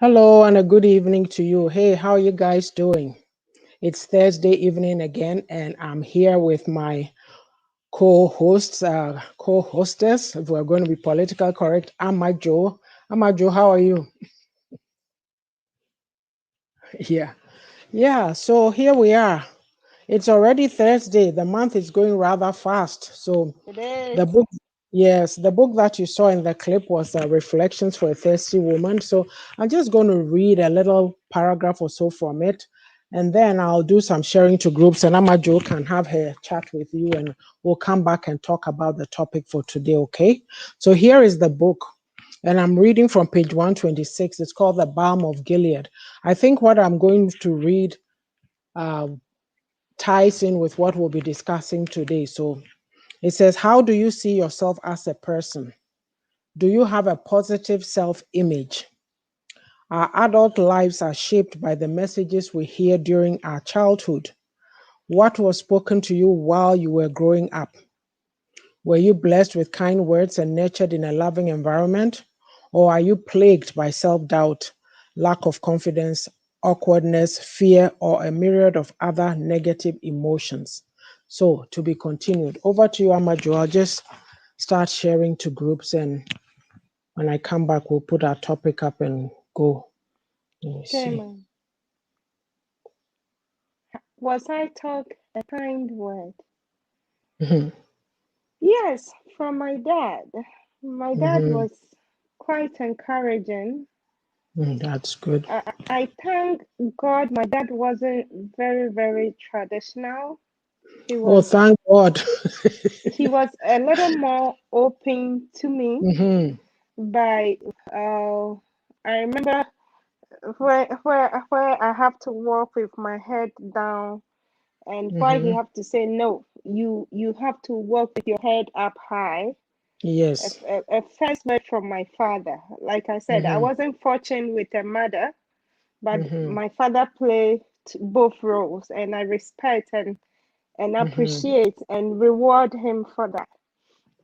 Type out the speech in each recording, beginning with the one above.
Hello and a good evening to you. Hey, how are you guys doing? It's Thursday evening again, and I'm here with my co-hosts, co-hostess. If we're going to be political correct, Amajo. Amajo, how are you? Yeah, yeah. So here we are. It's already Thursday. The month is going rather fast. So It is. the book, yes, the book that you saw in the clip was Reflections for a Thirsty Woman. So I'm just going to read a little paragraph or so from it, and then I'll do some sharing to groups, and Amajo can have her chat with you, and we'll come back and talk about the topic for today, okay? So here is the book, and I'm reading from page 126. It's called The Balm of Gilead. I think what I'm going to read uh, ties in with what we'll be discussing today. So it says, how do you see yourself as a person? Do you have a positive self-image? Our adult lives are shaped by the messages we hear during our childhood. What was spoken to you while you were growing up? Were you blessed with kind words and nurtured in a loving environment? Or are you plagued by self-doubt, lack of confidence, awkwardness, fear, or a myriad of other negative emotions? So, to be continued. Over to you, Amajo. I'll just start sharing to groups, and when I come back, we'll put our topic up and go. Let me Okay, see. ma'am. Was I taught a kind word? Mhm, Yes, from my dad. My dad mhm, was quite encouraging. that's good. I thank God my dad wasn't very traditional. He Oh, was thank God. he was a little more open to me Mhm, by I remember where I have to walk with my head down, and why he mhm. have to say no, you have to walk with your head up high. Yes. A first word from my father. Like I said, I Mhm, wasn't fortunate with a mother, but mhm, my father played both roles, and I respect and mhm, appreciate and reward him for that.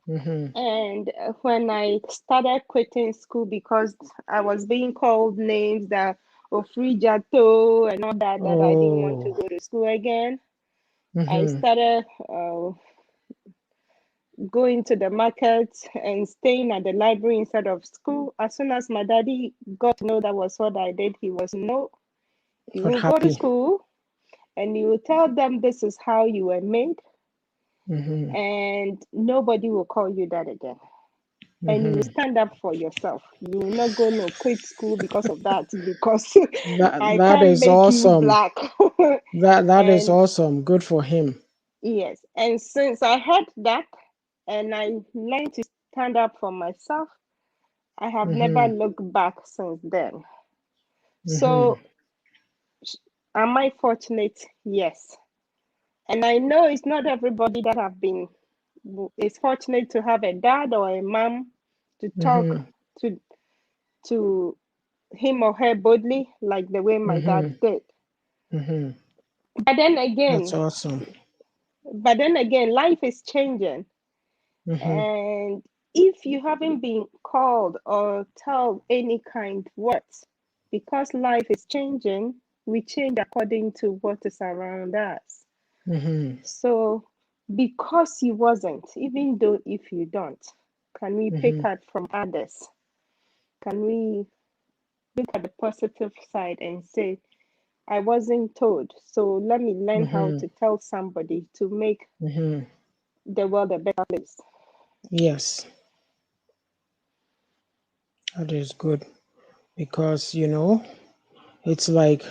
mhm. And when I started quitting school because I was being called names that Ofrijato and all that, that I didn't want to Oh. go to school again, I Mhm, started going to the market and staying at the library instead of school. As soon as my daddy got to know that was what I did, he was no, you not will go to happy. school and you will tell them this is how you were made, Mhm, and nobody will call you that again. And you will mhm. stand up for yourself. You will not go no quit school because of that, because I That can't is make you awesome. black. That is And awesome. Good for him. yes, and since I heard that and I learned to stand up for myself, I have never Mhm, looked back since then. mhm, So, am I fortunate? Yes. And I know it's not everybody that have been is fortunate to have a dad or a mom to talk mhm, to to him or her boldly like the way my dad mhm, did. mhm. But then That's again, awesome. life is changing. Mhm, And if you haven't been called or told any kind words, because life is changing, we change according to what is around us. mhm, So, because you wasn't, even though if you don't, can we pick mhm, out from others? Can we look at the positive side and say, I wasn't told, so let me learn how mhm, to tell somebody to make mhm. the world a better place? Yes, that is good because it's like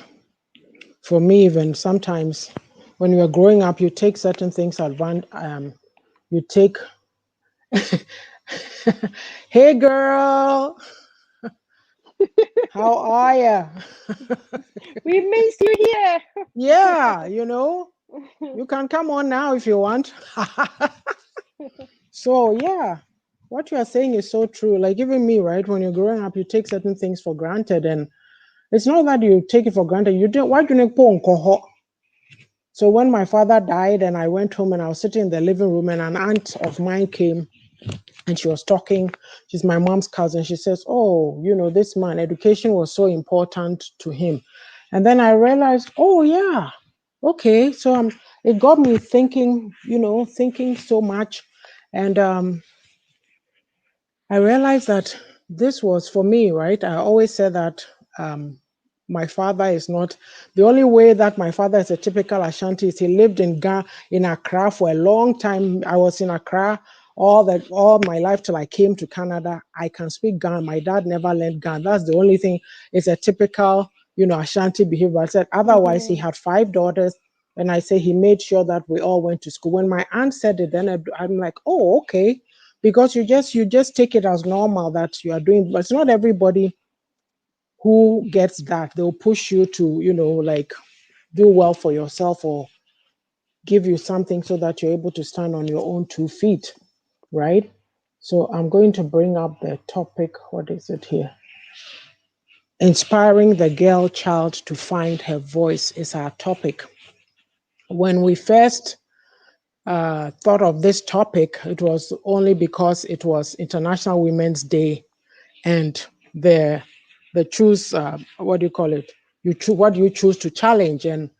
for me even sometimes when you are growing up, you take certain things advantage. You take, hey girl. How are ya? We miss you here. Yeah, you can come on now if you want. So, yeah, what you are saying is so true. Like, even me, right? When you're growing up, you take certain things for granted. And it's not that you take it for granted. You do why do you need. So when my father died and I went home and I was sitting in the living room and an aunt of mine came and she was talking. She's my mom's cousin. She says, "Oh, this man, education was so important to him." And then I realized, oh yeah, okay. So it got me thinking, thinking so much. And I realized that this was for me, right? I always said that um, my father is not the only way that my father is a typical Ashanti is he lived in in Accra for a long time. I was in Accra all my life till I came to Canada. I can speak Ghana. My dad never learned Ghana. That's the only thing. It's a typical, Ashanti behavior. I said otherwise he Mhm. had 5 daughters. And I say he made sure that we all went to school. When my aunt said it, then I'm like, oh, okay, because you just take it as normal that you are doing, but it's not everybody who gets that. They'll push you to like do well for yourself or give you something so that you're able to stand on your own 2 feet, right? So I'm going to bring up the topic. What is it here? Inspiring the girl child to find her voice is our topic. When we first thought of this topic, it was only because it was International Women's Day and the choose what do you call it, you choose what you choose to challenge. And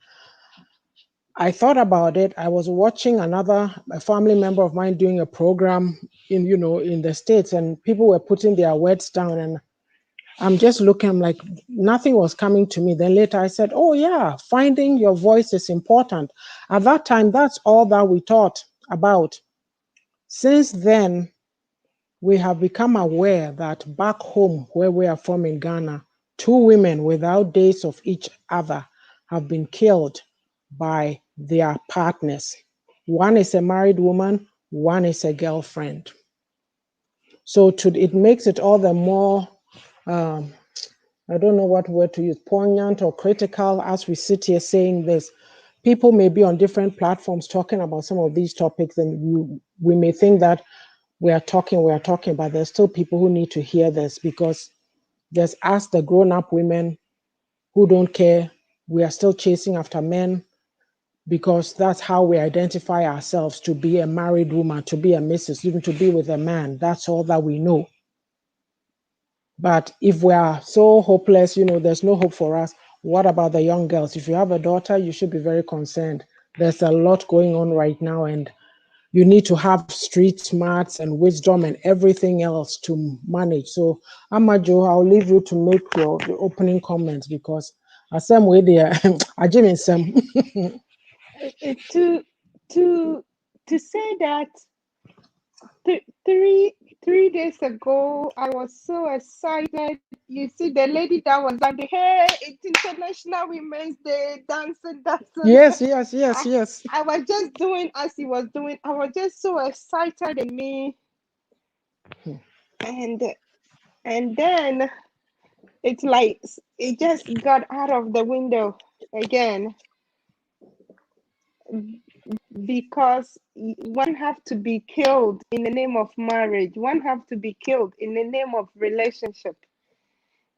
I thought about it. I was watching a family member of mine doing a program in the States, and people were putting their words down, and I'm just looking, I'm like, nothing was coming to me. Then later I said, oh yeah, finding your voice is important. At that time, that's all that we thought about. Since then, we have become aware that back home, where we are from in Ghana, 2 women without dates of each other have been killed by their partners. One is a married woman, one is a girlfriend. So it makes it all the more, um, I don't know what word to use, poignant or critical as we sit here saying this. People may be on different platforms talking about some of these topics, and we may think that we are talking, but there's still people who need to hear this, because there's us, the grown-up women, who don't care. We are still chasing after men because that's how we identify ourselves, to be a married woman, to be a missus, even to be with a man. That's all that we know. But if we are so hopeless, there's no hope for us. What about the young girls? If you have a daughter, you should be very concerned. There's a lot going on right now, and you need to have street smarts and wisdom and everything else to manage. So, Amajo, I'll leave you to make the opening comments, because I some way there, I Jimmy some. To to say that th- three days ago, I was so excited. You see, the lady that was like, "Hey, it's International Women's Day, dancing, dancing." Yes, yes, yes, I, yes. I was just doing as he was doing. I was just so excited in me, and then it's like it just got out of the window again, because one have to be killed in the name of marriage. One have to be killed in the name of relationship,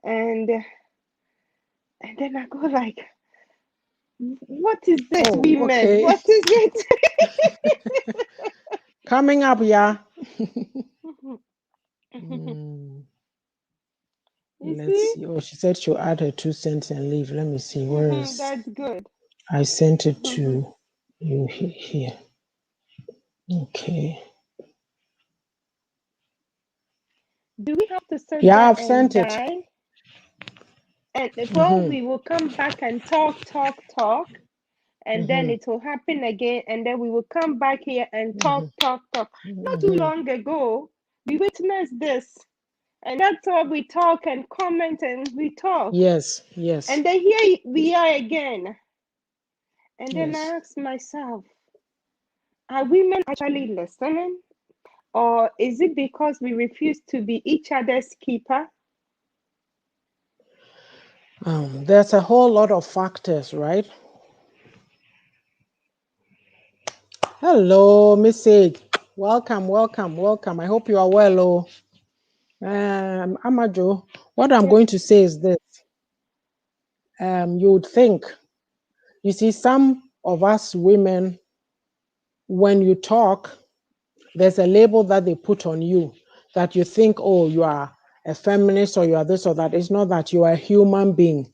and and then I go like, what is this, Oh, women? okay. What is it? Coming up, yeah. Mm, You let's see, see. Oh, she said she'll add her 2 cents and leave. Let me see. Where is that's good. I sent it to you here. Okay. Do we have to sit Yeah, down I've and sent it. die? And well, Mm-hmm. we will come back and talk, and then Mm-hmm. it will happen again, and then we will come back here and talk, Mm-hmm. talk, talk. Not too Mm-hmm. long ago, we witnessed this, and that's why we talk and comment and we talk. Yes, yes, And then here we are again. And then I yes. ask myself, are women actually listening? Or is it because we refuse to be each other's keeper? There's a whole lot of factors, right? Hello, Miss Sage. Welcome, welcome, welcome. I hope you are well. Oh, Amajo, what I'm Yes. going to say is this. You would think, you see, some of us women, when you talk, there's a label that they put on you that you think, oh, you are a feminist or you are this or that. It's not that. You are a human being.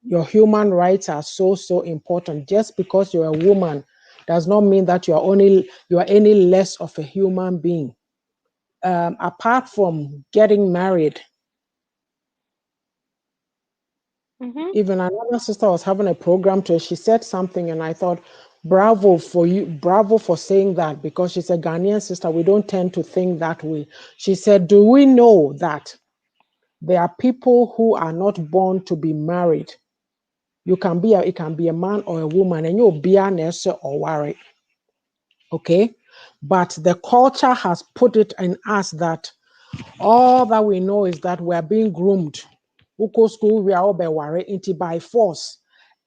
Your human rights are so, so important. Just because you're a woman does not mean that you are any less of a human being. Apart from getting married, Mm-hmm. even another sister was having a program to her. She said something, and I thought, bravo for you, bravo for saying that, because she's a Ghanaian sister. We don't tend to think that way. She said, do we know that there are people who are not born to be married? It can be a man or a woman, and you'll be an or worry. Okay. But the culture has put it in us that all that we know is that we are being groomed. Uko school, we are all into by force.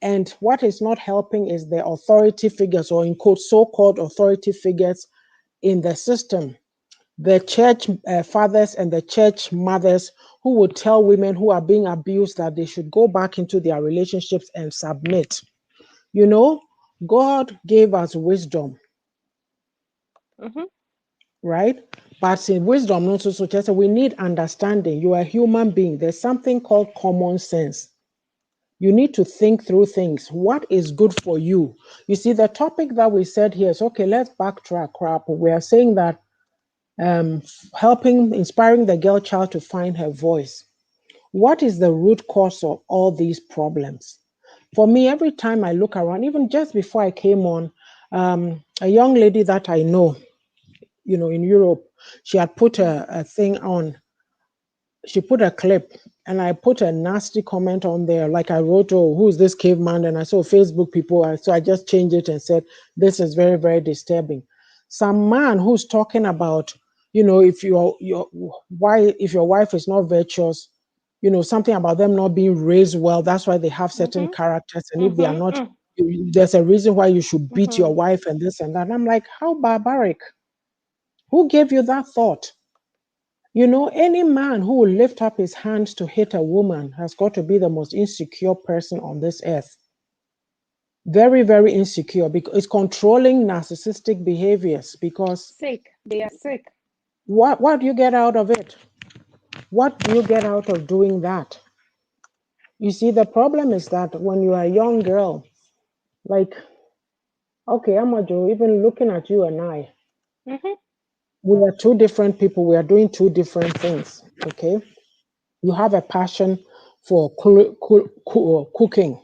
And what is not helping is the authority figures, or in quote, so-called authority figures in the system. The church fathers and the church mothers who would tell women who are being abused that they should go back into their relationships and submit. You know, God gave us wisdom, Mm-hmm. right? But in wisdom, not so just we need understanding. You are a human being. There's something called common sense. You need to think through things. What is good for you? You see, the topic that we said here is okay, let's backtrack crap. We are saying that inspiring the girl child to find her voice. What is the root cause of all these problems? For me, every time I look around, even just before I came on, a young lady that I know, in Europe, she had put a thing on. She put a clip, and I put a nasty comment on there. Like I wrote, oh, who's this caveman? And I saw Facebook people. So I just changed it and said, this is very, very disturbing. Some man who's talking about, if if your wife is not virtuous, something about them not being raised well. That's why they have certain Mm-hmm. characters. And if they are not, Mm-hmm. there's a reason why you should beat Mm-hmm. your wife and this and that. And I'm like, how barbaric. Who gave you that thought? Any man who will lift up his hands to hit a woman has got to be the most insecure person on this earth. Very, very insecure, because it's controlling narcissistic behaviors. Because Sick. They are sick. what do you get out of it? What do you get out of doing that? You see, the problem is that when you are a young girl, like, okay, Amajo, even looking at you and I, Mm-hmm. we are two different people. We are doing two different things. Okay. You have a passion for cooking,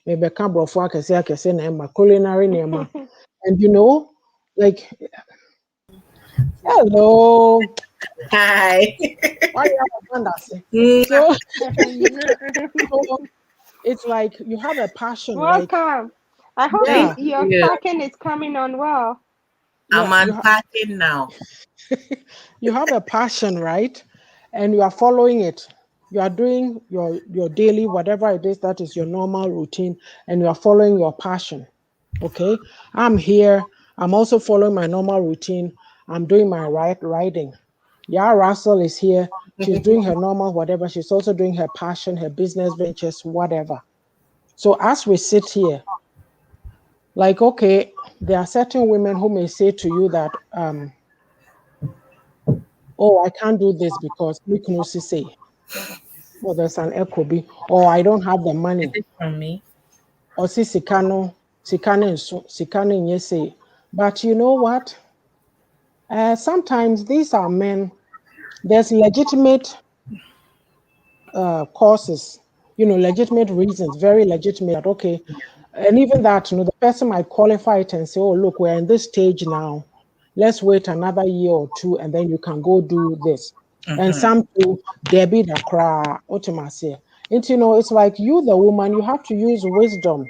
maybe culinary nema. And like, hello, Hi. why you have a hand say? Mwah. So it's like you have a passion, like, Welcome. I hope Thank yeah, your you. packing is coming on well. I'm yeah, unpacking now. you have a passion, right? And you are following it. You are doing your daily, whatever it is that is your normal routine, and you are following your passion. Okay, I'm here. I'm also following my normal routine. I'm doing my writing. Yeah, Russell is here. She's doing her normal whatever. She's also doing her passion, her business ventures, whatever. So as we sit here, like, okay, there are certain women who may say to you that, oh, I can't do this because we can also say, oh, there's an echo, or I don't have the Is money, it from me? or see sikano, yes, say. But you know what? Sometimes these are men. There's legitimate causes, legitimate reasons, very legitimate. That, okay, and even that, the person might qualify it and say, "Oh, look, we're in this stage now. Let's wait another year or two, and then you can go do this." And Mm-hmm. some do, Debbie the cry, ultimately. And it's like you, the woman, you have to use wisdom,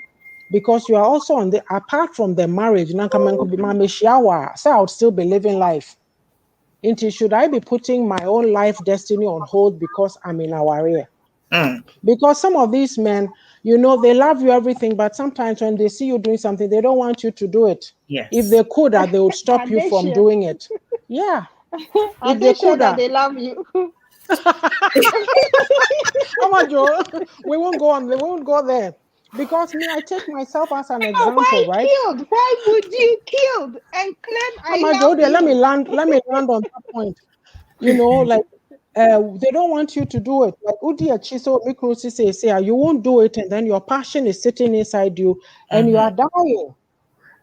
because you are also on the apart from the marriage. Nankaman could be mama shower, so I would still be living life. Into should I be putting my own life destiny on hold because I'm in our area? Mm. Because some of these men, you know, they love you everything, but sometimes when they see you doing something, they don't want you to do it. If Yes. they could, they would Are stop you they from sure? doing it. Yeah, Are if they they sure could, that they love you? Joe, we won't go on. We won't go there because me, I take myself as an Oh, why example, right? killed? Why would you killed and claim I Joe, love there, let me you? land. Let me land on that point. You know, like they don't want you to do it. Like Udi Chiso Mikrusi say, you won't do it, and then your passion is sitting inside you, and you Mm-hmm. are dying.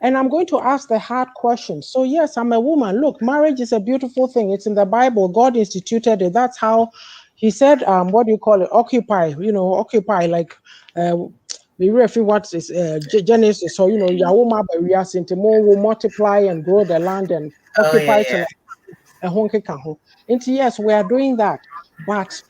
And I'm going to ask the hard question. So, yes, I'm a woman. Look, marriage is a beautiful thing. It's in the Bible. God instituted it. That's how he said, what do you call it? Occupy, occupy, like, we refer what is Genesis. So, Yahweh, we are saying will multiply and grow the land and Oh yeah, occupy yeah. till a honky can. And yes, we are doing that. But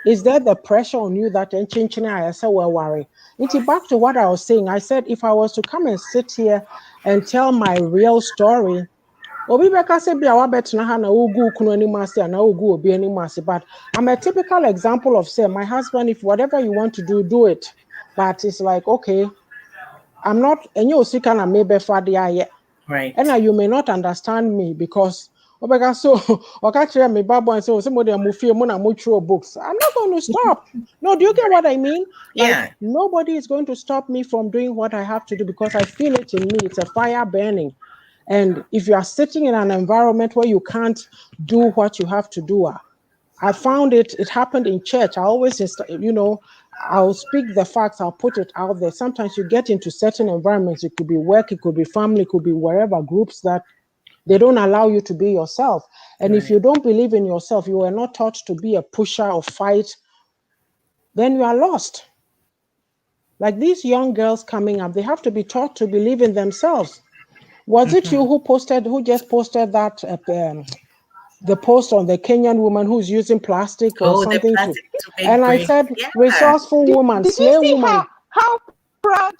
is there the pressure on you that I said, well, worry? Into back to what I was saying, I said if I was to come and sit here and tell my real story, obi beka say bia wabetena ha na ogu kunu anim ase na ogu obi anim ase, but I'm a typical example of say my husband, if whatever you want to do, do it. But it's like, okay, I'm not and you see can maybe for the Right. and you may not understand me because Obega so or catch me Bible and so somebody mufie mo na mutual books. I'm not going to stop. No, do you get what I mean? Like Yeah. nobody is going to stop me from doing what I have to do because I feel it in me. It's a fire burning. And if you are sitting in an environment where you can't do what you have to do, I found it happened in church. I always, I'll speak the facts, I'll put it out there. Sometimes you get into certain environments, it could be work, it could be family, it could be wherever, groups that they don't allow you to be yourself. And if Right. you don't believe in yourself, you were not taught to be a pusher or fight, then you are lost. Like these young girls coming up, they have to be taught to believe in themselves. Was it you Mm-hmm. who just posted that the post on the Kenyan woman who's using plastic or Oh, the something to, plastic to make and I bread. said, Yeah. resourceful woman, Did you slay see woman. how proud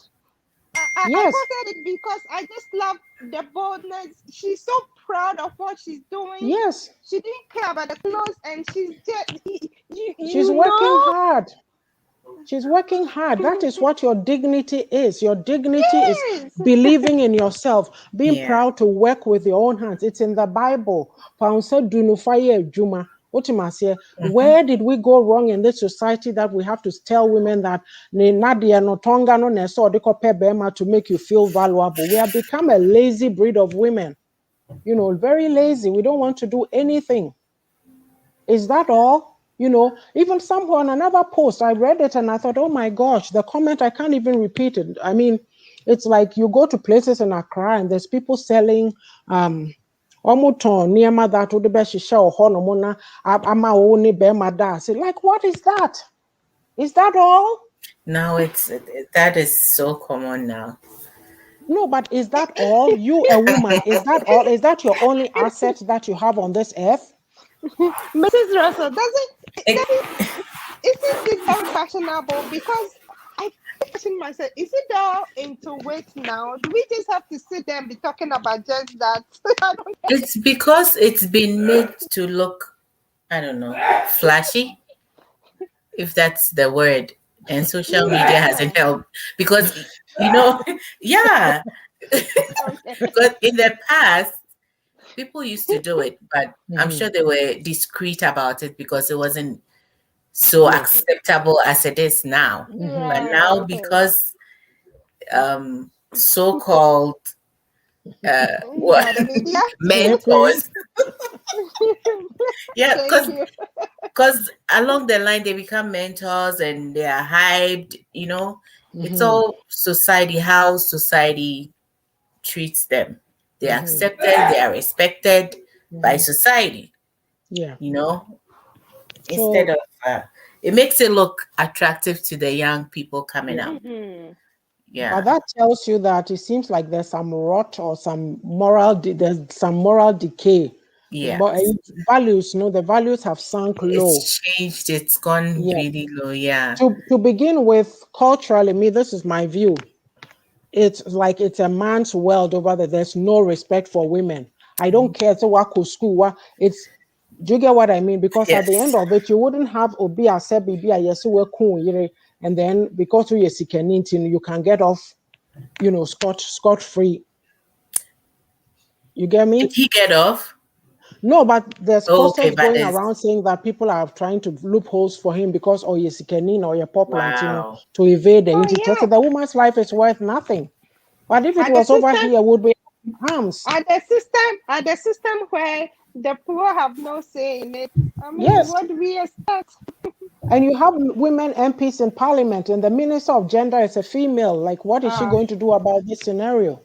I Yes, posted it because I just love the boldness. She's so proud of what she's doing. yes, She didn't care about the clothes, and she's just you, she's you working know. hard. She's working hard. That is what your dignity is. Your dignity is Yes. believing in yourself, being Yeah. proud to work with your own hands. It's in the Bible. Paul said, "Do no fire juma." Ultimately, Mm-hmm. where did we go wrong in this society that we have to tell women that "Ne nadia no tonga no ne so de kope bema" to make you feel valuable? We have become a lazy breed of women. Very lazy. We don't want to do anything. Is that all? Even somewhere on another post, I read it and I thought, oh my gosh, the comment, I can't even repeat it. I mean, it's like you go to places in Accra and there's people selling omuton near that would be show honomona ama only be madasi. Like, what is that? Is that all? Now that is so common now. No, but is that all? You, a woman, is that all? Is that your only asset that you have on this earth? Mrs. Russell, It, isn't this very fashionable? Because I question myself, is it all into weight now? Do we just have to sit there and be talking about just that? I don't it's because it's been made to look, I don't know, flashy, if that's the word. And social media hasn't yeah. helped because, yeah, Okay. because in the past, people used to do it, but I'm Mhm. sure they were discreet about it because it wasn't so Yes. acceptable as it is now. Hmm. But Yeah. now, Okay. because so-called what Yeah. The media. Celebrities. mentors, yeah, Thank you. because along the line they become mentors and they are hyped. It's Hmm. all society, how society treats them. They're Hmm. accepted, they are respected by Hmm. society. Yeah. You know, instead So, of it makes it look attractive to the young people coming yeah. up. Hmm. But Yeah. that tells you that it seems like there's some rot or there's some moral decay. But Yes. values, the values have sunk low. It's changed. It's gone Yeah. really low. Yeah. To begin with, culturally, me, this is my view. It's like it's a man's world over there. There's no respect for women. I don't care. So what school? It's Do you get what I mean? Because at the end Yes. of it, you wouldn't have obi ase bibi a yes we kun yere, and then because we are you can get off, scot free. You get Did me? he get off? No, but there's Oh, okay, posters but going there's around saying that people are trying to loopholes for him because yes or your popular, wow. to evade the Oh entity. So yeah. the woman's life is worth nothing. But if it At the was over system, here, would be harms. at the system where the poor have no say in it. I mean, Yes. what do we expect? And you have women MPs in parliament, and the minister of gender is a female. Like, what is she Uh, going to do about this scenario?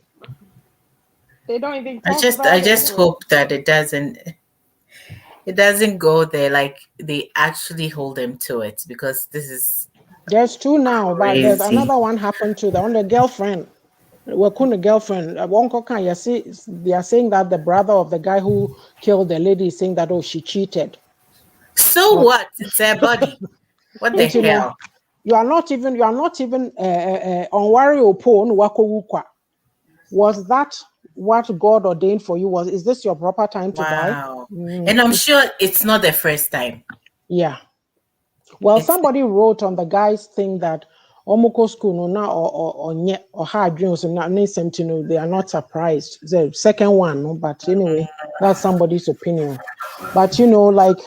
they don't even I talk just I about it. just hope that it doesn't go there, like they actually hold them to it, because this is There's two now, but there's crazy. another one happened to the girlfriend. Well, couldn't girlfriend. One can you see? They are saying that the brother of the guy who killed the lady is saying that she cheated. So But what? It's their body. What the and hell? you are not even on worry upon wako wukwa. Was that what God ordained for you? Is this your proper time to die? Wow. And I'm sure it's not the first time. Yeah. Well, It's somebody wrote on the guy's thing that Omoko school no na or hard dreams and not something, they are not surprised. The second one, no, but anyway, that's somebody's opinion. But like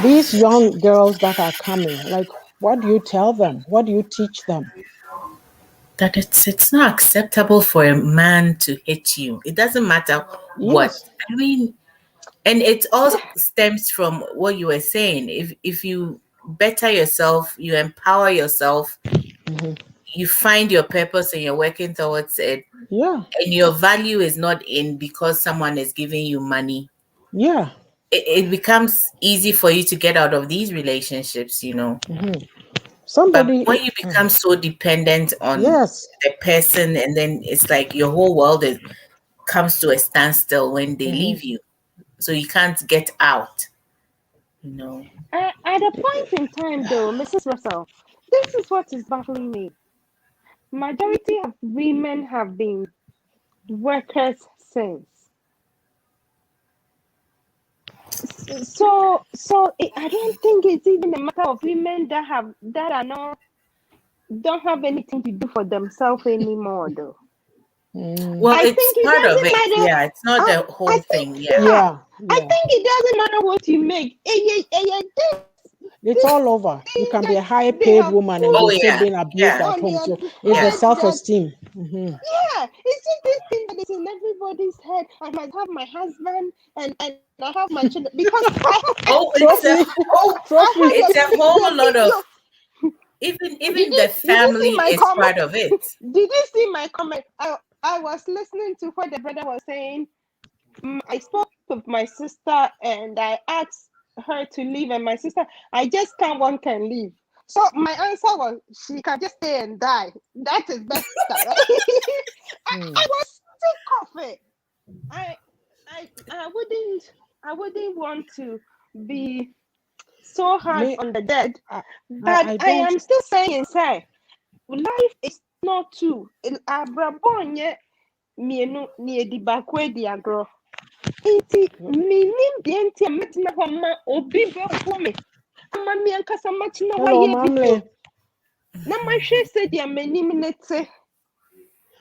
these young girls that are coming, like what do you tell them? What do you teach them? that it's not acceptable for a man to hit you. It doesn't matter what. Yes. I mean, and it all stems from what you were saying. If you better yourself, you empower yourself, Hmm. you find your purpose and you're working towards it, Yeah. and your value is not in because someone is giving you money, Yeah. it becomes easy for you to get out of these relationships. But Somebody, when you become so dependent on yes. the person, and then it's like your whole world comes to a standstill when they Hmm. leave you, so you can't get out. At a point in time, though, Mrs. Russell, this is what is baffling me. Majority of women have been workers since. I don't think it's even a matter of women that are not don't have anything to do for themselves anymore, though. Mm. Well, I it's think it part of doesn't it. matter. Yeah, it's not the I whole think, thing. Yeah. yeah, Yeah. I Yeah. think it doesn't matter what you make. It's all over. You Thing can be that a high they paid have woman and Oh be put still yeah. being abused Yeah. at on home. their So it's the self head. esteem. Yeah, it's just this thing that is in everybody's head. I must have my husband and I have my children because Oh, it's a Trophy, oh, I trophy. have it's a whole the lot of video. even the Did you see family my is comment? part of it. Did you see my comment? I was listening to what the brother was saying. I spoke with my sister and I asked her to leave, and my sister, I just can't one can leave. So my answer was she can just stay and die. That is better, right? I Mm. was sick of it. I I wouldn't want to be so hard Me, on the dead, I, but I I don't. am still saying, say, life is not too. Abrabonye mienu ni edi bakwe di agro. Nti minim deɛ nti a mɛtena hɔ ma obi bɛhu me ama me ankasa matena hɔ Hello, ayɛ video Mamle. na mahwɛ sɛdeɛ m'anim ne te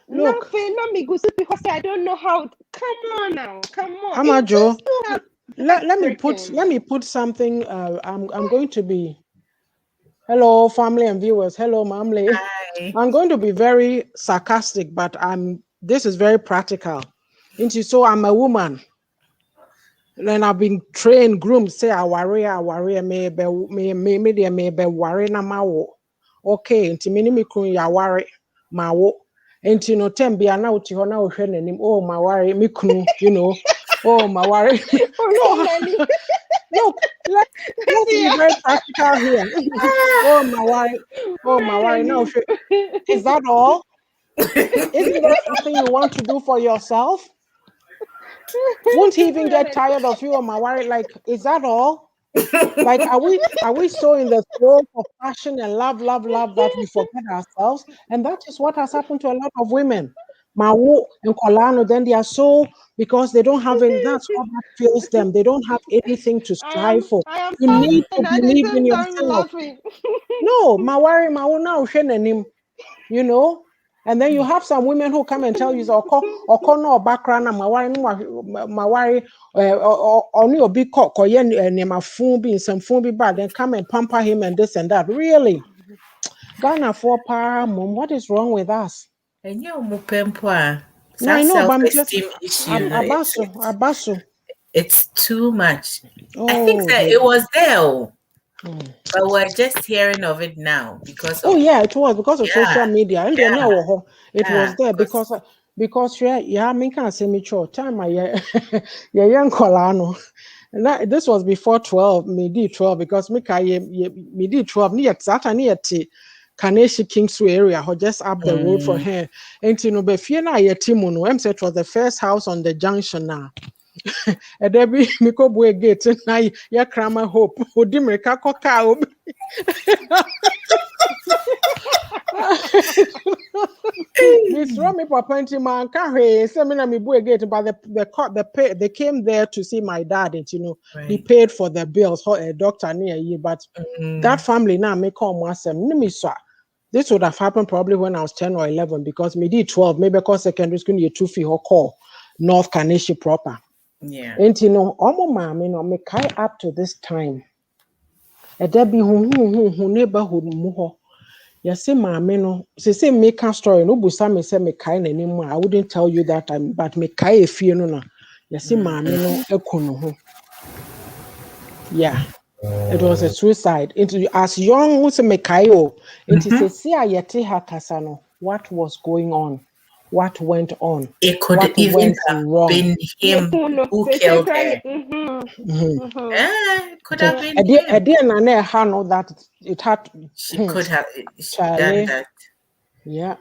na Look, afei na megu so because I don't know how. Come on now, come on, it Amajo. just too Let me put heartbreaking. something. I'm going to be. Hello, family and viewers. Hello, Mamle. Hi. I'm going to be very sarcastic, but this is very practical. So I'm a woman. Then I've been trained, groomed, say I worry, maybe worry na mawo. Okay, nti mini mi kun ya worry, mawo. Nti no tem bia na uti ho na ohwe nanim, oh my worry, me kunu. Oh my worry. Oh, No, Nanny. look, let's be Yeah. very practical here. Oh my worry, oh my worry. Now, is that all? Isn't there something you want to do for yourself? Won't he even get tired of you, or my worry? Like, is that all? Like, are we so in the throes of passion and love that we forget ourselves? And that is what has happened to a lot of women. Mawo and Kolano, then they are so because they don't have any, that's what that fills them. They don't have anything to strive for. I am You sad need to and at the believe in same time yourself. laughing. No, Mawari Mauna, you know. And then you have some women who come and tell you, Oko no background, Mawari, or no big cock, or yen, nema fumbi, some fumbi bad, then come and pamper him and this and that. Really? Ghana for mom, what is wrong with us? And you mupempo. No, I That know, but I'm just self-esteem issue, no, abaso. it's too much. I think Oh, that dear. it was there, oh, Mm. but we're just hearing of it now because Oh of yeah, it was because of yeah, social media. And then yeah, it was yeah. there because yeah, me can say me cho time I yeah young kolano. And this was before 12, me did 12 because me did 12 near Sata near Kaneshi Kingsway area, or just up the road for Mm, her. And you know, but fear na ye timuno. Said it was the first house on the junction now. And there be Miko Boy gate and I ya crama hope. Odimerika koka. Miss Romy Papa and man carry seminar me boy gate, but they came there to see my dad, and he right. paid for the bills for a doctor near you. But that Mm, family now make come once this would have happened probably when I was 10 or 11 because me did 12, maybe because secondary school you 2 fee or call North Kaneshi proper. yeah. And omo mama no me kai up to this time. A debbie who neighborhood muho. Yase maame no say make a story no busa me say me kai na nim I wouldn't tell you that time but me kai efie no na yase maame no ekono ho yeah it was a suicide into as young who say me kai o into say Mhm. see ayete ha kasa no what was going on what went on It could what even went have wrong been Yeah, him no, who say killed cry. her. mm-hmm. It could have been A him. dear na ha no that it had She could have done Charlie that. yeah.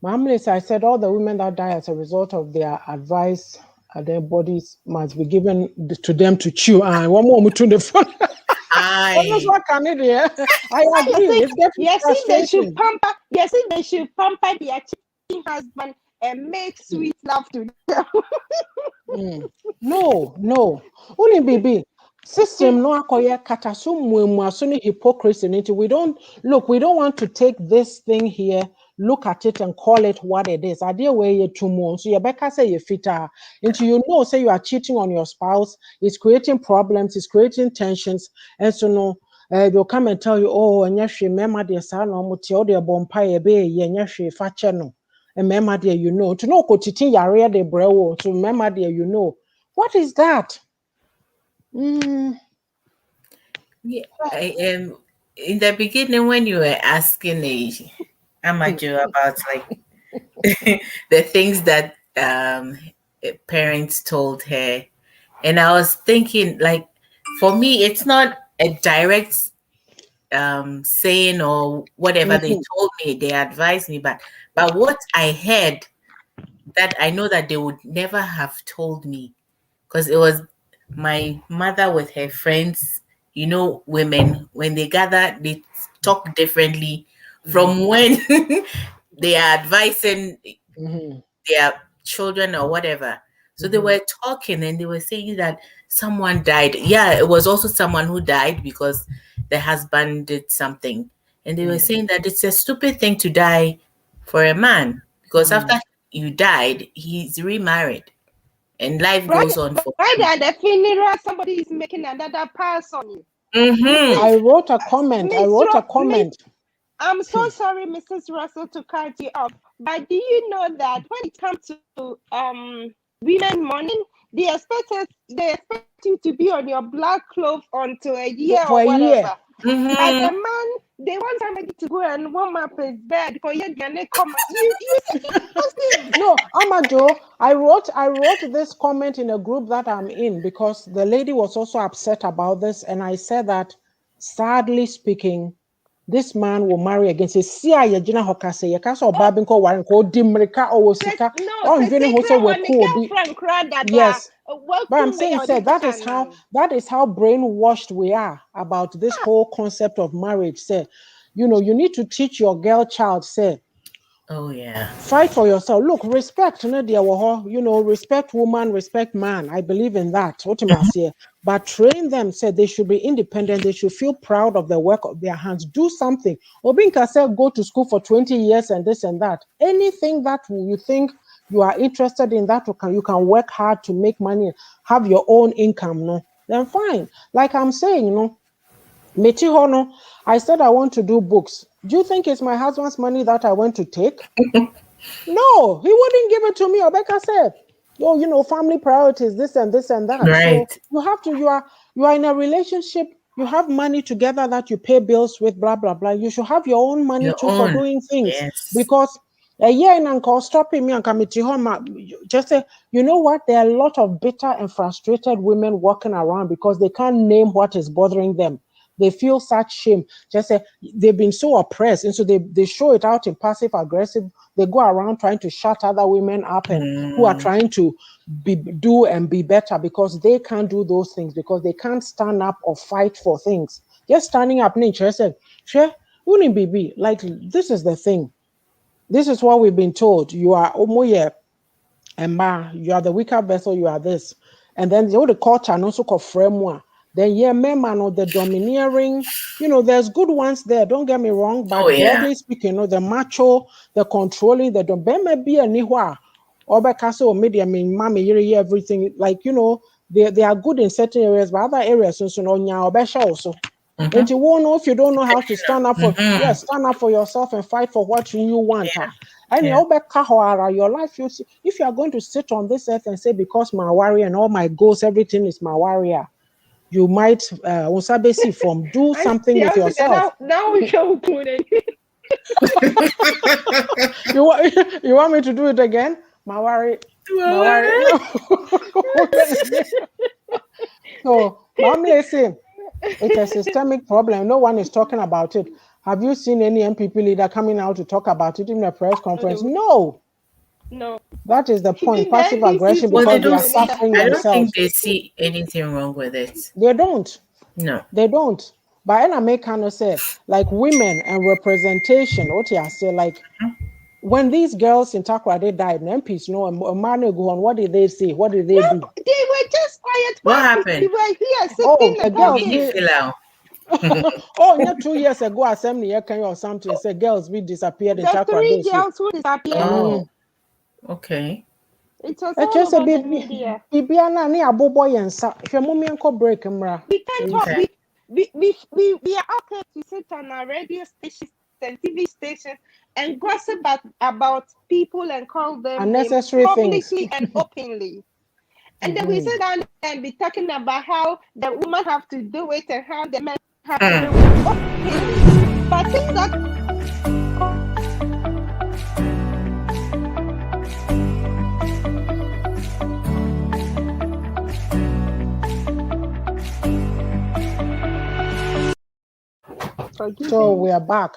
Mamlis, I said all the women that die as a result of their advice, their bodies must be given to them to chew. And one more to the phone. That's I what can it yeah. I You agree. see, It's getting you see, they should frustrating. pamper. You see, they should pamper their cheating husband and make sweet love to them. Mm. No. Only baby. System no akoye katasu muasu hypocrisy. We don't want to take this thing here, look at it and call it what it is. Idea where you two months. So you better say you fit into say you are cheating on your spouse, it's creating problems, it's creating tensions, and so no. They'll come and tell you, oh, and yes, remember the son or mutio de bompire be, yes, no. And remember there, to know coaching yarea de brewo, to remember there, what is that? Mm, yeah, I am in the beginning when you were asking Amaju about like the things that parents told her, and I was thinking like for me it's not a direct saying or whatever they mhm, told me, they advised me, but what I heard that I know that they would never have told me because it was my mother with her friends. Women when they gather, they talk differently mhm, from when they are advising mhm, their children or whatever. So they mhm, were talking and they were saying that someone died. Yeah, it was also someone who died because the husband did something. And they were mhm, saying that it's a stupid thing to die for a man because after mhm. you died, he's remarried and life Right, goes on for right him. at the funeral, somebody is making another pass on you. Mm-hmm. I Mrs. wrote a comment. Miss, I'm so sorry, Mrs. Russell, to cut you off, but do you know that when it comes to women mourning, they expect you to be on your black cloth until a year For or a year. whatever. But Mm-hmm. the man, they want somebody to go and warm up his bed for you and they come. You see, No, Amajo, I wrote this comment in a group that I'm in because the lady was also upset about this, and I said that sadly speaking, this man will marry again. Say, see, I Yajina Hokase, Yakasa or Babinko Warinko, Dimrika or Wosika, no, or say Vini secret Hose were on the cool. girlfriend crowd that Yes. But I'm welcome me saying, or said this that is how brainwashed we are about this whole concept of marriage. Say, you need to teach your girl child, say, Oh yeah. Fight for yourself. Look, respect, respect woman, respect man. I believe in that. What am I saying? But train them, said they should be independent. They should feel proud of the work of their hands. Do something. Obinka said, go to school for 20 years and this and that. Anything that you think you are interested in, that you can work hard to make money, have your own income, no? Then fine. Like I'm saying, Meti Hono, I said I want to do books. Do you think it's my husband's money that I went to take? No, he wouldn't give it to me. Obeka said, "Oh, family priorities, this and this and that." So Right. you have to. You are in a relationship. You have money together that you pay bills with. Blah blah blah. You should have your own money Your too for own. doing things, Yes. because a year in uncle stopping me and committee home. Just say, you know what? There are a lot of bitter and frustrated women walking around because they can't name what is bothering them. They feel such shame. Just say they've been so oppressed, and so they show it out in passive aggressive. They go around trying to shut other women up and who are trying to do and be better because they can't do those things, because they can't stand up or fight for things. Just standing up, nature said, "Sure, wouldn't be like this is the thing. This is what we've been told. You are omoye Emma, you are the weaker vessel, you are this." And then the culture and also called framework. Then yeah, men or the domineering, there's good ones there, don't get me wrong, Oh but yeah. broadly speaking, the macho, the controlling, the don't be a nihwa or or media mean mommy everything, like they are good in certain areas, but other areas also also. And Mm-hmm. you won't know if you don't know how to Depending stand up on. Mm-hmm. stand up for yourself and fight for what you want. Yeah. And Yeah. your life, if you are going to sit on this earth and say, because my warrior and all my goals, everything is my warrior, you might see from do I something see. with I said yourself. now we show good. You want you want me to do it again? My worry, no. So, Mamle say it's a systemic problem. No one is talking about it. Have you seen any MPP leader coming out to talk about it in a press conference? No. No. That is the point. Even the Passive NDC aggression, too Well, they because they don't are doesn't see. even suffering I don't think themselves. they see anything wrong with it. They don't. No. They don't. But I make kind of say, like women and representation, what you say, like when these girls in Takrade died, MPs, a man go on, what did they say? What did they well, do? they were just quiet What while we happened? were here Oh, sitting the and They girls didn't talking. be fill out. oh, yeah, 2 years ago, assembly or something, said girls be disappeared in The three Takrade. So, girls who disappeared. Oh. Okay. It was I all just a over the baby, media. Bibiana, near Bobo and Sa, break, mra. We can't talk. Okay. We are okay to sit on our radio stations and TV stations and gossip about people and call them names Unnecessary things. publicly and openly. And then we Mhm. sit down and be talking about how the woman have to do it and how the men have to Hmm. do it. Okay. But things that So forgiving. we are back.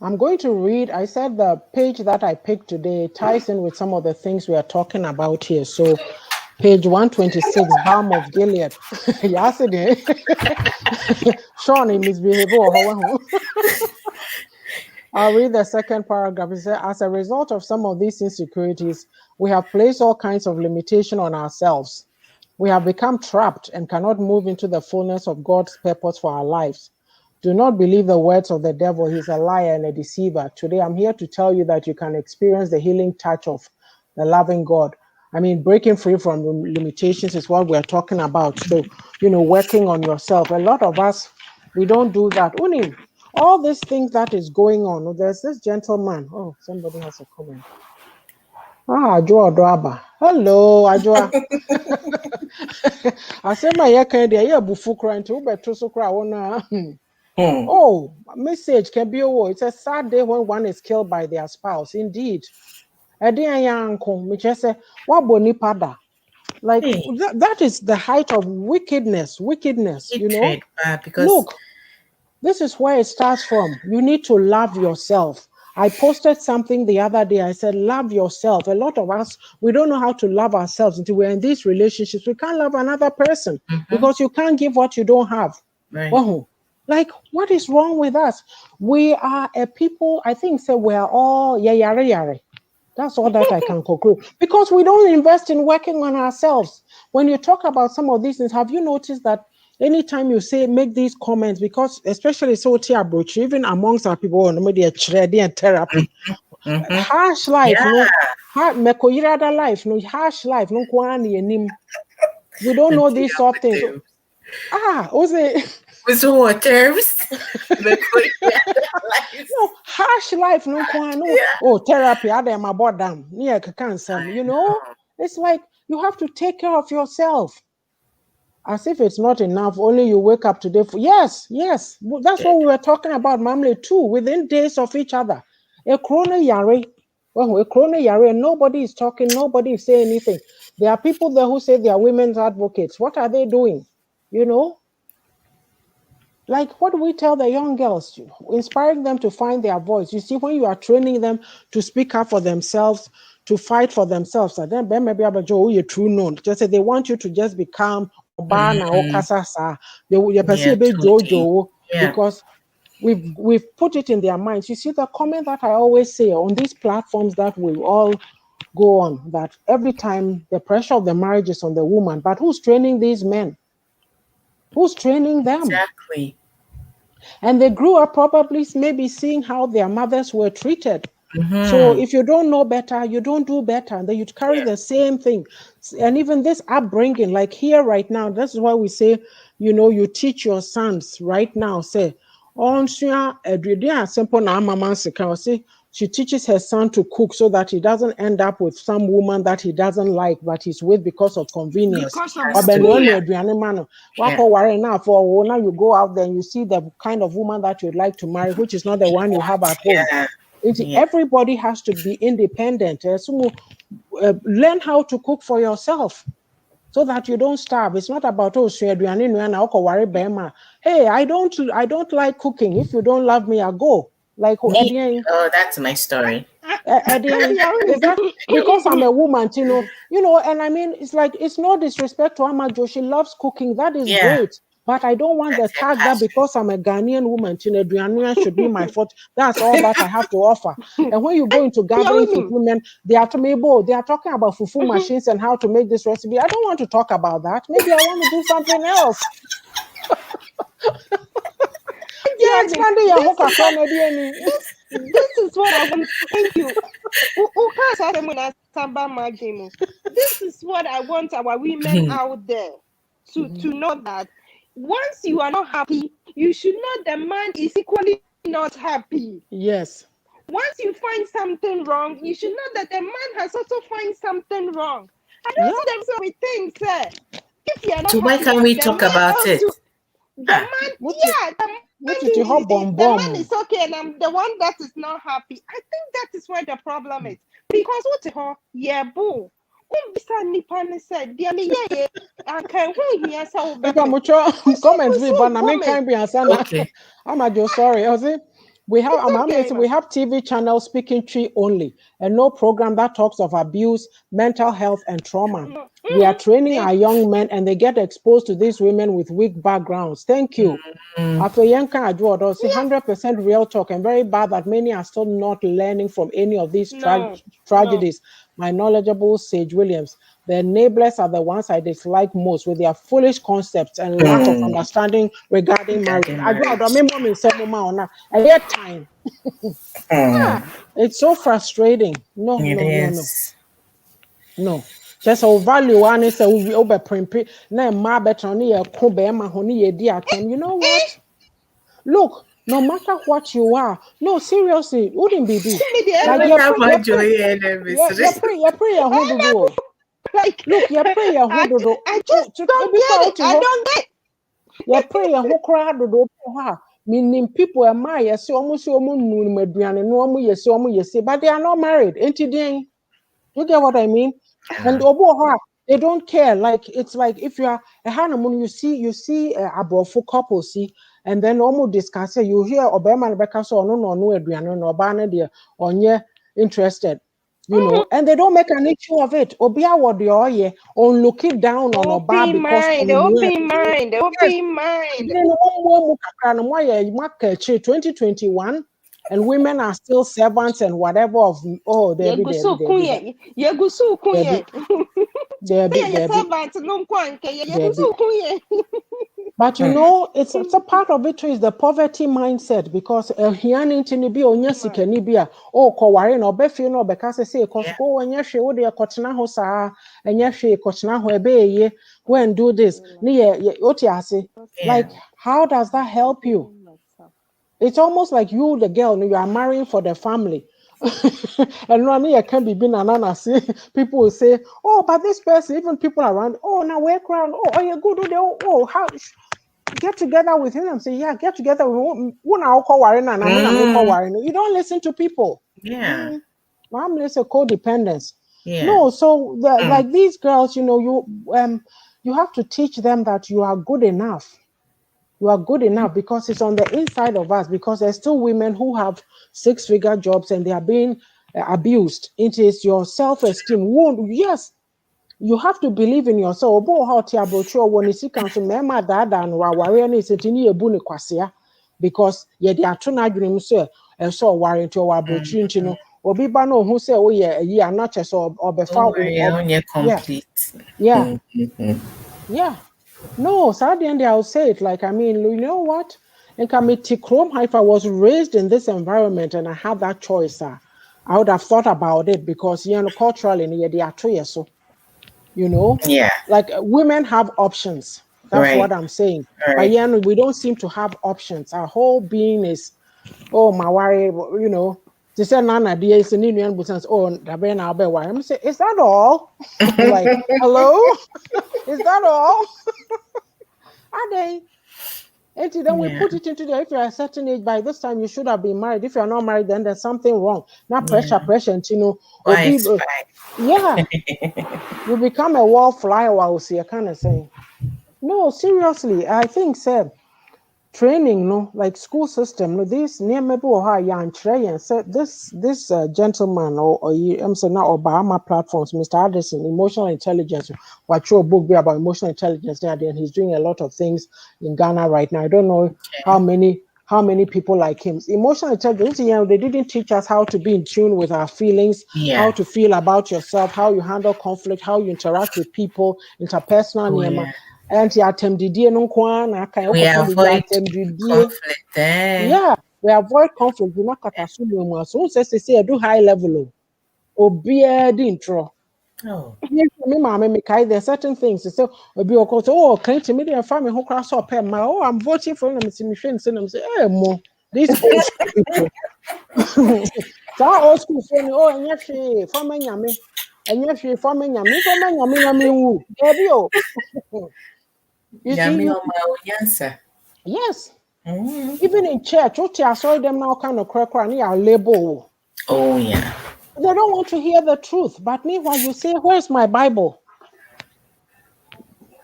I'm going to read. I said the page that I picked today ties in with some of the things we are talking about here. So, page 126, Balm of Gilead. Yes, it is. Sean, he misbehaved. I'll read the second paragraph. It says, as a result of some of these insecurities, we have placed all kinds of limitation on ourselves. We have become trapped and cannot move into the fullness of God's purpose for our lives. Do not believe the words of the devil. He's a liar and a deceiver. Today, I'm here to tell you that you can experience the healing touch of the loving God. I mean, breaking free from limitations is what we're talking about. So, working on yourself. A lot of us, we don't do that. Uni, all these things that is going on. There's this gentleman. Oh, somebody has a comment. Ah, Ajo Odoaba. Hello, Ajoa. Asɛm a yɛka deɛ ɛyɛ abufu kora nti wobɛto so kora wo no Hmm. oh, message can be oh, it's a sad day when one is killed by their spouse. Indeed. Ɛde ɛyɛ anko, mekyerɛ sɛ woabɔ nipa da. Like Hey, that is the height of wickedness. hatred, because Look, this is where it starts from. You need to love yourself. I posted something the other day. I said, love yourself. A lot of us, we don't know how to love ourselves until we're in these relationships. We can't love another person mm-hmm. because you can't give what you don't have. Right. Wahu. Like, what is wrong with us? We are a people, I think, say we are all yare yare. That's all that I can conclude. Because we don't invest in working on ourselves. When you talk about some of these things, have you noticed that anytime you say make these comments, because especially so approach, even amongst our people on media and therapy, Mm-hmm. harsh life, Yeah. no, mekoyirada life, no harsh life, no we don't know these sort of things. So, what's it? With what terms? The lives. No, harsh life, no, no. Yeah. Oh, therapy, I am about them. Yeah, cancer. You know, it's like you have to take care of yourself. As if it's not enough, only you wake up today for yes, yes. That's what we were talking about, Mamle, too, within days of each other. A chrono yare. Well, a chrono yare, and nobody is talking, nobody is saying anything. There are people there who say they are women's advocates. What are they doing? You know? Like, what do we tell the young girls? Inspiring them to find their voice. You see, when you are training them to speak up for themselves, to fight for themselves, and then maybe you're true known. Just say they want you to just become Obana or Mm-hmm. Kasasa. They will Yeah, perceive totally. Jojo Yeah. because we've put it in their minds. You see, the comment that I always say on these platforms that we all go on, that every time the pressure of the marriage is on the woman, but who's training these men? Who's training them? Exactly. And they grew up probably maybe seeing how their mothers were treated. So Mm-hmm. if you don't know better, you don't do better. And then you carry Yeah. the same thing. And even this upbringing, like here right now, this is why we say, you teach your sons right now, say, on simple na mama say she teaches her son to cook so that he doesn't end up with some woman that he doesn't like, but he's with because of convenience. Because of Has the to. food. Yeah. Now Yeah. you go out there and you see the kind of woman that you'd like to marry, which is not the one you have at home. Yeah. Yeah. Everybody has to be independent. Learn how to cook for yourself so that you don't starve. It's not about hey, I don't like cooking. If you don't love me, I'll go. Like Me. Oh, that's my story. at the end, is that because I'm a woman, and I mean, it's like, it's no disrespect to Amajo. She loves cooking. That is Yeah. great. But I don't want the That's her tag that passion. because I'm a Ghanaian woman, Duania should be my fault. That's all that I have to offer. And when you go into gatherings with women, they are talking about fufu machines and how to make this recipe. I don't want to talk about that. Maybe I want to do something else. Yeah, Yummy. expanding your hook across This is what I want. Thank you. This is what I want our women out there to know, that once you are not happy, you should know the man is equally not happy. Yes. Once you find something wrong, you should know that the man has also find something wrong. I Yeah. don't see them so we think, sir. If you are not So why happy, can't we the talk man about it? also, the Ah. man, What yeah, the it you hot bomb bomb? is okay, and I'm the one that is not happy. I think that is where the problem is. Because what yeah, boo. Said, dear me, yeah, I can hear so If I'm better. comments be but I mean can be answer. Okay. I'm just sorry. I say we have TV channel speaking tree only and no program that talks of abuse, mental health, and trauma. We are training our young men and they get exposed to these women with weak backgrounds. Thank you. Mm, After Yanka Adwodo, say 100% real talk and very bad that many are still not learning from any of these No, no. tragedies. My knowledgeable Sage Williams. The enablers are the ones I dislike most with their foolish concepts and lack of understanding regarding marriage. regarding Adwodo, marriage. remember me say mama at that time. It's so frustrating. No, It no, no, no, is. no. Just a value one is a over primpe. Na ma better ni ye ko be ma ho ni ye di atem. You know what? Look, no matter what you are, no, seriously, wouldn't be be. Me the Like Every ever time I you join pray, the you pray, your who do. like Look, you pray, your who do. I Oh, just don't before get it. out I you don't get you pray, your who cry do ha. Meaning people are my yes, almost median no mu yes, but they are not married. Ain't it? You get what I mean? And obo they don't care. Like it's like if you are a honeymoon, you see a brofu couple see, and then almost discuss it. You hear Obama and Becca so no aduane no oba na de onye interested. you know, and they don't make an issue of it. Obia what the oye on look it down on Oba Open because mind, open mind, yes, open mind. then one more kakra no more 2021 and women are still servants and whatever of oh there be Yegusu kunye, yegusu there be kunye. there be Say there be servant no kwanke, there be. yegusu kunye. But you know, it's a part of it too is the poverty mindset because hiani ntini bi onya sika ni bi a o koware na obefi na obeka say Yeah. ko onya hwe wo de kotena ho saa enya hwe kotena ho ebe ye go and do this ni ye oti ase Yeah. like how does that help you? It's almost like you the girl you are marrying for the family. And no, I can't be being an see people will say, oh, but this person, even people around, oh, now we're crown, oh, are you good? Oh, how get together with him and say, yeah, get together with you don't listen to people. Yeah. Mom, it's a codependence. Yeah. No, so like these girls, you know, you have to teach them that you are good enough. You are good enough because it's on the inside of us. Because there's still women who have six-figure jobs and they are being abused. It is your self-esteem. Yes, you have to believe in yourself. Because yeah, they are too dream so and so worry to our opportunity. No, obi ba no who say, oh yeah, a year not just or Don't before worry, on your yeah, complete. yeah, yeah. No, sadly, and I'll say it like, I mean, you know what? And if I was raised in this environment and I had that choice, I would have thought about it because, you know, culturally, they are two years so, you know, Yeah. like women have options. That's Right. what I'm saying. But Right. yeah, we don't seem to have options. Our whole being is, oh, my worry, you know, to say Nana, dear, is an Indian, but says, oh, I'll be worried. I'm saying, is that all? Like, hello? Is that all? Are they? And then we Yeah. put it into the if you're a certain age, by this time you should have been married. If you're not married, then there's something wrong. Not Yeah. pressure, and you know, or Why be it's fine. yeah, you become a wallflower, I will see a kind of saying. No, seriously, I think sir, training, no, like school system, no, this near maybe or high young train said this gentleman or I'm saying now Obama platforms, Mr. Addison, emotional intelligence, what your book be about emotional intelligence there, then he's doing a lot of things in Ghana right now. I don't know Okay. how many people like him. Emotional intelligence, you know, they didn't teach us how to be in tune with our feelings, how Yeah. to feel about yourself, how you handle conflict, how you interact with people, interpersonal Oh niyama. yeah. And the attempt no kwa na aka We yokoto bibi avoid attempt conflict there. yeah, we avoid conflict. We not katasu mu. So say do high level. Obia di intro. Oh. Yes, me mama me kai there are certain things. So obi okoto oh can to me the family who cross up my oh I'm voting for them. See me friend say them say eh mo these old school people. So old school friend oh enya hwe former nyame. Enya hwe former nyame nyame wu. Baby oh. You see Yummy you on my answer. yes. Mm. Even in church, what I saw them now kind of crack near label. Oh yeah. They don't want to hear the truth. But meanwhile, you say, where's my Bible?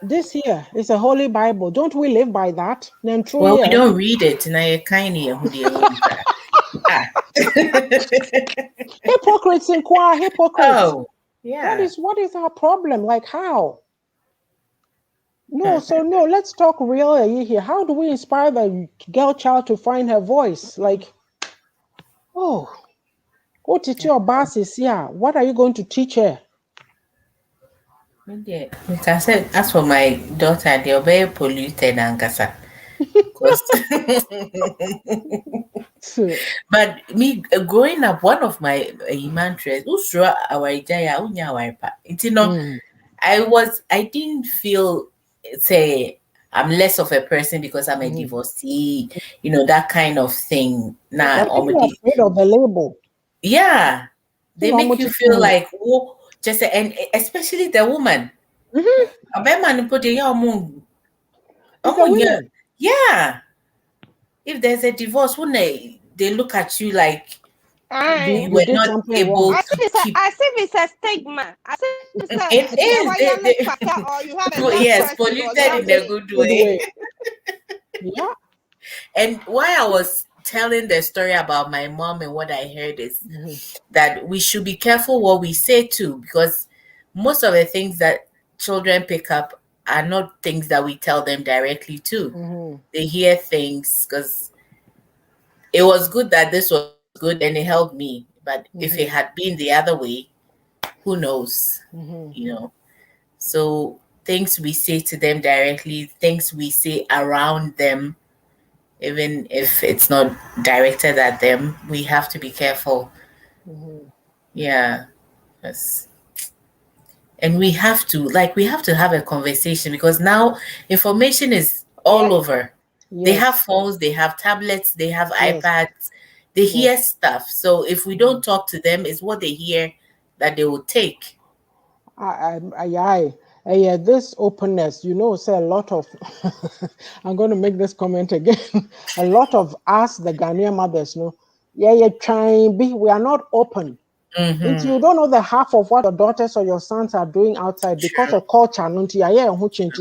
This here is a holy Bible. Don't we live by that? Then true, Well, we yeah. don't read it. Now you're kind of who they won't. Ah. Hypocrites in choir, hypocrites. Oh. Yeah. What is our problem? Like how? No, so no, let's talk real here. How do we inspire the girl child to find her voice? Like, oh, what is your boss is here? What are you going to teach her? Like I said, as for my daughter, they're very polluted and kasa. 'Cause but me growing up, one of my mantras, "Usra awarijaya unya awaripa." You know, Mm. I didn't feel say I'm less of a person because I'm a Mm. divorcee, you know, that kind of thing. Nah, But people are afraid of the label. yeah, You they know, make you much feel like oh, just and especially the woman. Mhm. A man put the It's the women. yeah. If there's a divorce, when they look at you like Aye. you You were did not something able wrong. As to if keep it's a stigma. As if it's a it is or you have a bad yes, person or you polluted have in a this. good Good way. way. Yeah. And why I was telling the story about my mom and what I heard is Mm-hmm. that we should be careful what we say too, because most of the things that children pick up are not things that we tell them directly to. Mm-hmm. They hear things because it was good that this was good and it helped me. But if it Mm-hmm. had been the other way, who knows? Mm-hmm. You know. So things we say to them directly, things we say around them, even if it's not directed at them, we have to be careful. Mm-hmm. Yeah. Yes. And we have to have a conversation because now information is all Yes. over. They have Yes. phones, they have tablets, they have Yes. iPads, they hear Yes. stuff. So if we Mm-hmm. don't talk to them, it's what they hear that they will take. Yeah, this openness, say a lot of, I'm going to make this comment again. A lot of us, the Ghanaian mothers, you're trying, we are not open. If Mm-hmm. you don't know the half of what your daughters or your sons are doing outside because True. of culture,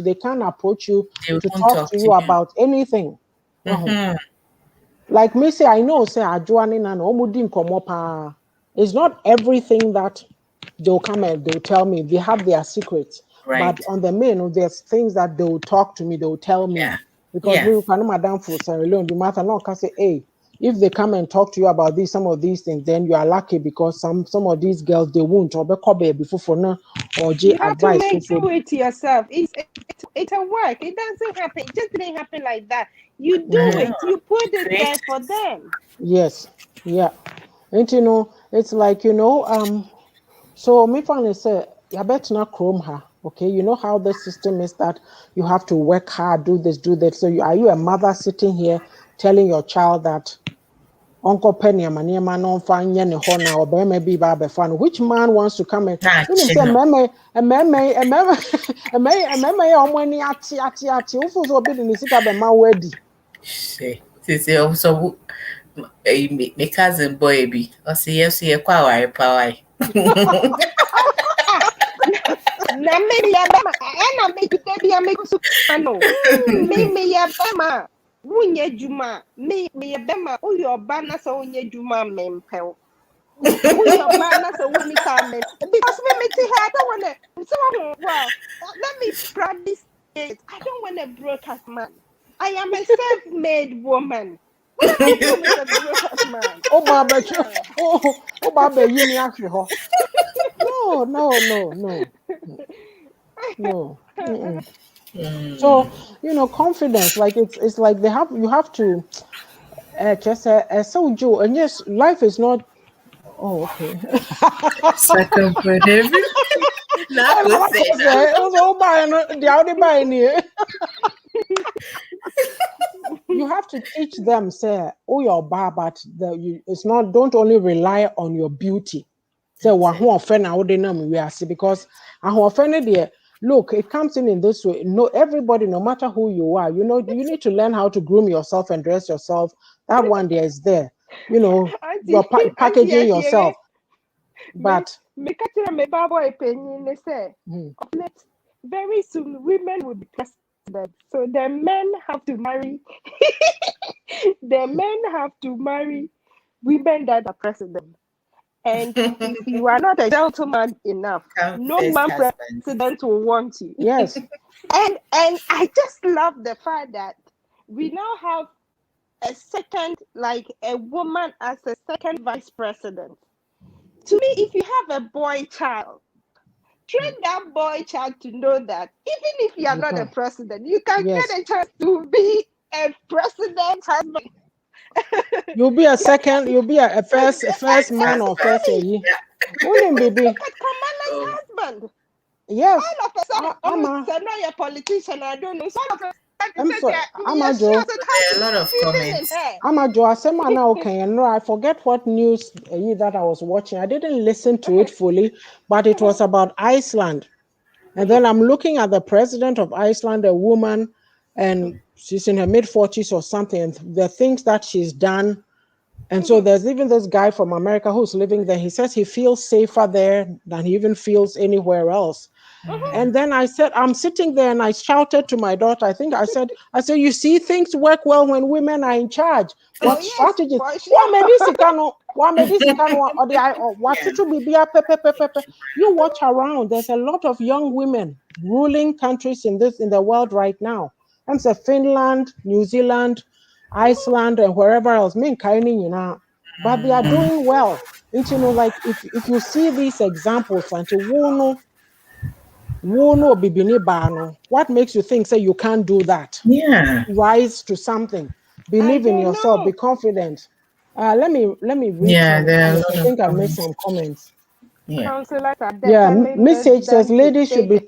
they can't approach you They to won't talk talk to to you you. about anything. Mm-hmm. Like me say, I know, say, Ajuani na omudi nkomo pa. It's not everything that they'll come and they'll tell me. They have their secrets. But Right. on the main, there's things that they'll talk to me, they'll tell me. Yeah. Because Yeah. we can madam for Sierra Leone, the matter no can say, hey, if they come and talk to you about some of these things, then you are lucky because some of these girls they won't or before for now or J You have to advice make for. do it yourself. It's a work. It doesn't happen. It just didn't happen like that. You do Mhm. No. it. You put it Create. there for them. Yes. Yeah. And it's like, so me finally say, you better not chrome her. Okay, you know how the system is that you have to work hard, do this, do that. So are you a mother sitting here telling your child that Uncle Penny man on fine yen hona or beme be babe fan? Which man wants to come and Nah, when him say chino. meme omweni ati ufos obi ni sika be ma wedi. Shit. So me cousin boy be. I say yes, yeah, kwawai, pawai. Ah, na me ya bema. Na me today be a make so no. Me ya bema. Wunye juma. Me ya bema. O your banner so wunye juma mempel. Your banner so wuni come because me to her I don't want to well let me practice it. I don't want a broadcast man. I am a self-made woman. What am I doing with a broadcast man? Oh baba oh baba yini ahwe ho. No, no, no, no, no. Mm-mm. So Mm. confidence, like it's like you have to just so Joe, and yes, life is not. Oh, okay. Second for David. Not And go what say I that. say, it was all buying the Audi buying here. You have to teach them, say, oh, your bar, but it's not. Don't only rely on your beauty. Say, That's well, it. who offend I would we are see because I who offended there. Look, it comes in this way. No, everybody, no matter who you are, you need to learn how to groom yourself and dress yourself. That one there is there. You're Auntie, auntie, packaging yes, yeah, yourself, but me catch me babo opinion. They say, hmm, of late, very soon women will be president. So the men have to marry. The men have to marry women that are president. And if you are not a gentleman enough, Come no first, woman husband. president will want you. yes, And I just love the fact that we now have a second, like a woman as a second vice president. To me, if you have a boy child, train that boy child to know that even if you are you not a can. president, you can Yes, get a chance to be a president's husband. you'll be a second. You'll be a President, first man or Husband. first exactly. year. Wouldn't baby? Look at Kamala's Oh, husband. Yes, All of a sudden, almost Ama. said, not a politician, I don't know. So all of a sudden, he I'm said sorry, that Ama yes, she has Joe. a there are a title, lot of even in comments. her. Ama Joe. I said, man, now okay. And no, I forget what news that I was watching. I didn't listen to it fully, but it was about Iceland. And then I'm looking at the president of Iceland, a woman, and she's in her mid 40s or something. And the things that she's done. And so there's even this guy from America who's living there. He says he feels safer there than he even feels anywhere else. And then I said, I'm sitting there and I shouted to my daughter. I said, you see, things work well when women are in charge. Oh What yes, strategies? for sure. What medicine? Or the what Yeah. to be pe. You watch around. There's a lot of young women ruling countries in the world right now. I'm saying Finland, New Zealand, Iceland, and wherever else. But they are doing well. And like if you see these examples, and what makes you think say you can't do that? Yeah. Rise to something. I Believe in don't yourself. Be know. confident. Let me read Yeah, some. there are a I lot of think I made comments. some comments. Yeah. Counselors are Yeah, telling message says them to ladies stay there.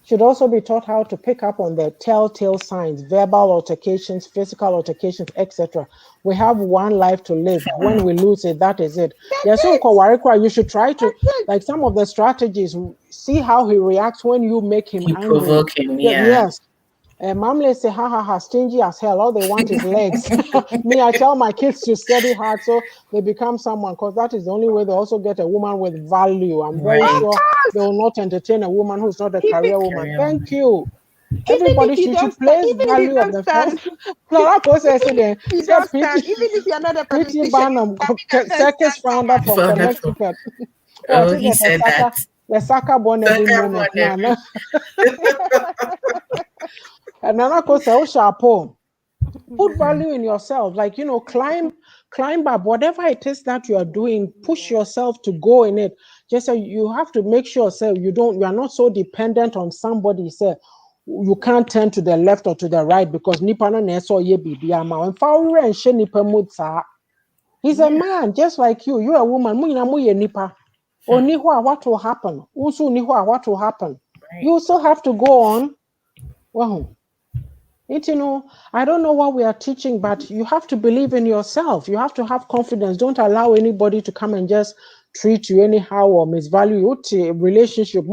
should also be taught how to pick up on the telltale signs, verbal altercations, physical altercations, etc. We have one life to live. When we lose it, that is it. That's Yes, so it. you should try to That's it. like some of the strategies. See how he reacts when you make him You angry. provoke him, Yeah, yeah. yes. Mom, say, ha ha ha, stingy as hell. All they want is legs. Me, I tell my kids to study hard so they become someone, because that is the only way they also get a woman with value. I'm very Right. sure they will not entertain a woman who's not a Even career woman. Career Thank woman. you. even Everybody if you don't should stand, place even if you value of don't the stand, first. Clara Post even said, if you said don't stand, even if you're not a Pretty politician, you Barnum, can pick up and circus stand founder somewhere. from For the pro- Connecticut. Oh, I oh, think he that said that. the Saka born every Sucker moment. born every. No. And Nana Kosa, oh, chapeau. Put value in yourself, like climb up whatever it is that you are doing, push yourself to go in it. Just so you have to make sure you are not so dependent on somebody. Say you can't turn to the left or to the right because nipa no na so ye bibi ama and fawre and she nipa mood sa. He's a Yeah. man just like you. You're a woman. Mu nyina mu ye nipa. Oni ho what will happen? Also ni ho what will happen? Right. You still have to go on. Wow. I don't know what we are teaching, but you have to believe in yourself. You have to have confidence. Don't allow anybody to come and just treat you anyhow or misvalue you. Relationship,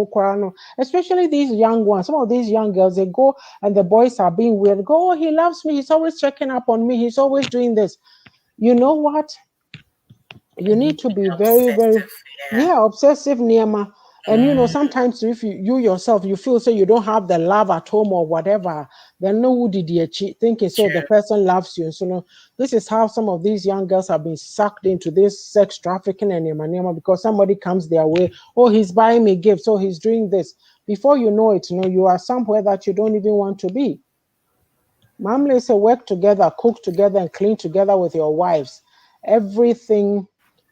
especially these young ones. Some of these young girls, they go and the boys are being weird. They go, oh, he loves me. He's always checking up on me. He's always doing this. You know what? You And need you to being be very, very, obsessive. Yeah. obsessive, Niyama. And Mm, sometimes if you yourself you feel so you don't have the love at home or whatever, then no who did you cheat thinking so the true. person loves you. So no, this is how some of these young girls have been sucked into this sex trafficking and Niyama because somebody comes their way. Oh, he's buying me gifts. So he's doing this. Before you know it, you are somewhere that you don't even want to be. Mamle say work together, cook together, and clean together with your wives. Everything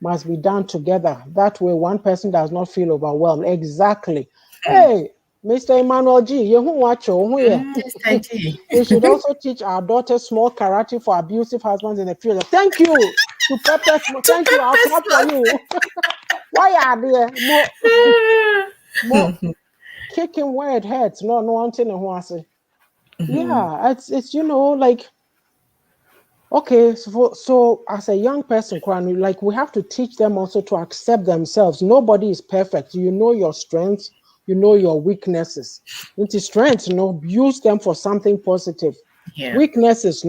must be done together. That way, one person does not feel overwhelmed. Exactly. Hey, Mr. Emmanuel G, you who watch you here. Mr. G. We should also teach our daughters small karate for abusive husbands in the future. Thank you to Pepper. To Thank you. I'll pepper clap for you. Why are there more kicking where it hurts? No, no, I'm telling you. Yeah, it's like. Okay, so as a young person, Kwame, like we have to teach them also to accept themselves. Nobody is perfect. You know your strengths, you know your weaknesses. Into strengths, use them for something positive. Yeah. Weaknesses,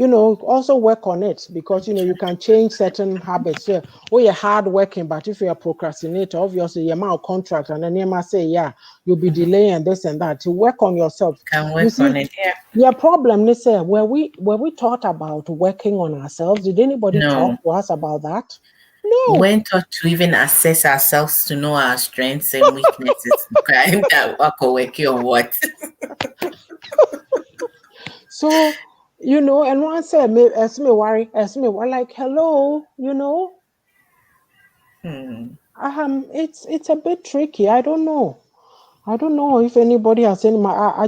also work on it because you can change certain habits. Yeah, oh, you're hard working, but if you're a procrastinator, obviously you're out contract, and then you must say, yeah, you'll be delaying this and that. To work on yourself. Can You work on see, it. Yeah. your problem, they say, were we taught about working on ourselves? Did anybody talk No. to us about that? No. When taught to even assess ourselves to know our strengths and weaknesses. Crime that work or work or what? So, and one said, me, as me worry, like, hello, Hmm. it's a bit tricky. I don't know. I don't know if anybody has any.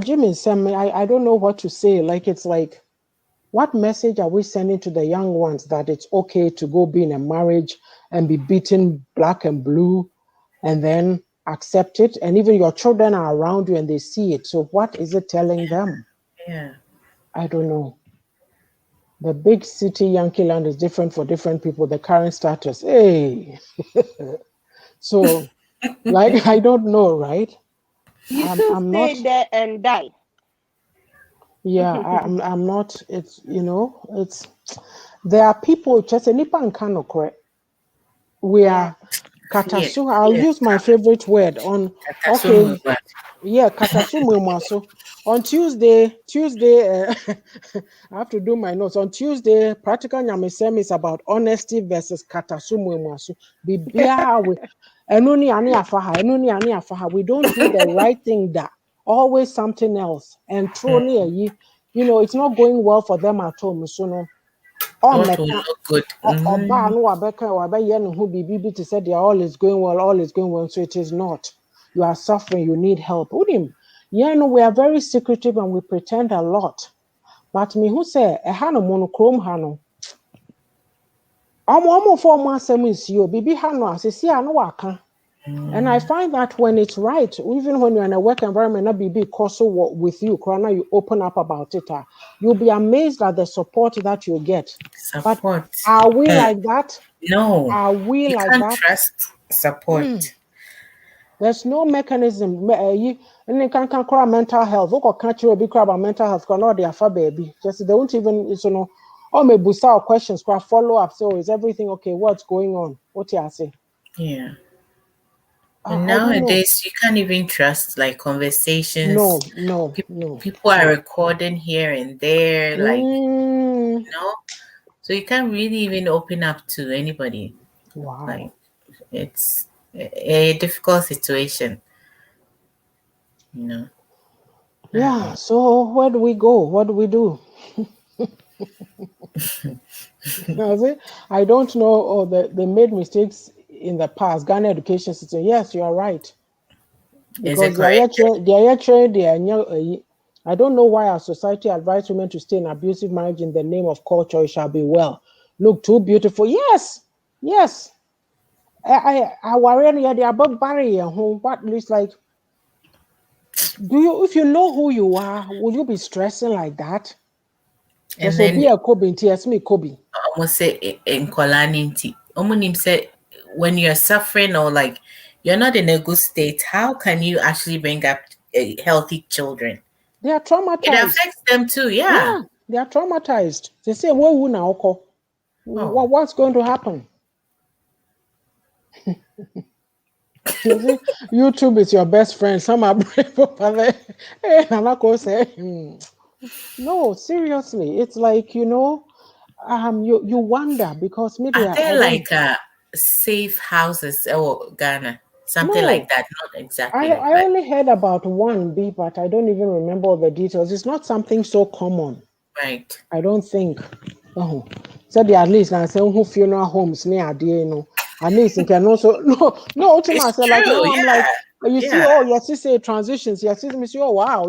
Jim is saying, I don't know what to say. Like, it's like, what message are we sending to the young ones that it's okay to go be in a marriage and be beaten black and blue and then accept it? And even your children are around you and they see it. So what is it telling them? Yeah. I don't know. The big city Yankee land is different for different people, the current status. Hey. So, like, I don't know, right? You I'm still I'm not, stay there and die. yeah, I'm not, it's there are people just a nipa and kano correct. We Yeah. are Katasu. I'll use my favorite word on. Okay. Yeah, katasu mwemaso. On Tuesday, I have to do my notes. On Tuesday, practical nyamesem is about honesty versus katasu mwemaso. Bibia we enuni ani afaha. We don't do the right thing that always something else. And truly, you know, it's not going well for them at home. So no. What will look good? Oba no wabeka wabaye no hu bibi to say they are all is going well, so it is not. You are suffering, you need help. Udim, yeah, no, we are very secretive and we pretend a lot. But me who say a hano monochrome hano. Omo for more semis you bibi hano asisi ano waka. And I find that when it's right, even when you're in a work environment, not be also with you, Corona, you open up about it. You'll be amazed at the support that you get. Support. But are we like that? No. Are we you like can't that? Trust support. There's no mechanism. You can call mental health. Who can't you be about mental health? Not their far baby. Just they won't even or maybe boost our questions, follow up. So is everything okay? What's going on? What you say? Yeah. And nowadays, you can't even trust like conversations. No. People are recording here and there, like so you can't really even open up to anybody. Wow. Like it's a difficult situation, Yeah. So where do we go? What do we do? I don't know. They made mistakes in the past. Ghana education system. Yes, you are right. Because I don't know why our society advises women to stay in abusive marriage in the name of culture. It shall be well. Look too beautiful. Yes. I worry the above barrier home. What looks like. If you know who you are, will you be stressing like that? And then be a Kobe. Yes, me Kobe. Almost say in Kolaniti. Omunim said when you're suffering or like you're not in a good state, how can you actually bring up healthy children? They are traumatized. It affects them too, Yeah, they are traumatized. They say, "What will now occur? What's going to happen?" You see, YouTube is your best friend. Some are brave over there. Hey, Nanako say, no, seriously, it's like you wonder because media. Are there like safe houses or Ghana? Something like that, not exactly like that. I only heard about one B, but I don't even remember all the details. It's not something so common. Right. I don't think. So they at least now say who funeral homes near at least you can also It's true, like now I'm like you see, yes, you say transitions, yes, you see, oh wow,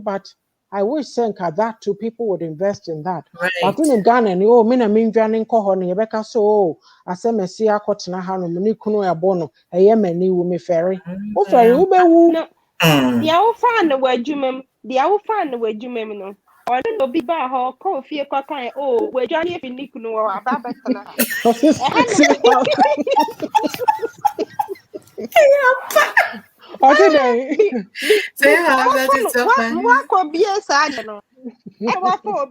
but I wish that too people would invest in that. Right. But in Ghana, me na me ndwane nkɔ hɔ no yɛbɛka so asɛm asi akɔtena ha no me kunu ɛbɔ no ɛyɛ mani wo me fɛre wo fɛre wo bɛwu dia wo fan no wadwumam no ɔno no bi ba hɔ kɔ fie kɔkan wadwane efi ne kunu wɔ aba bɛtena ha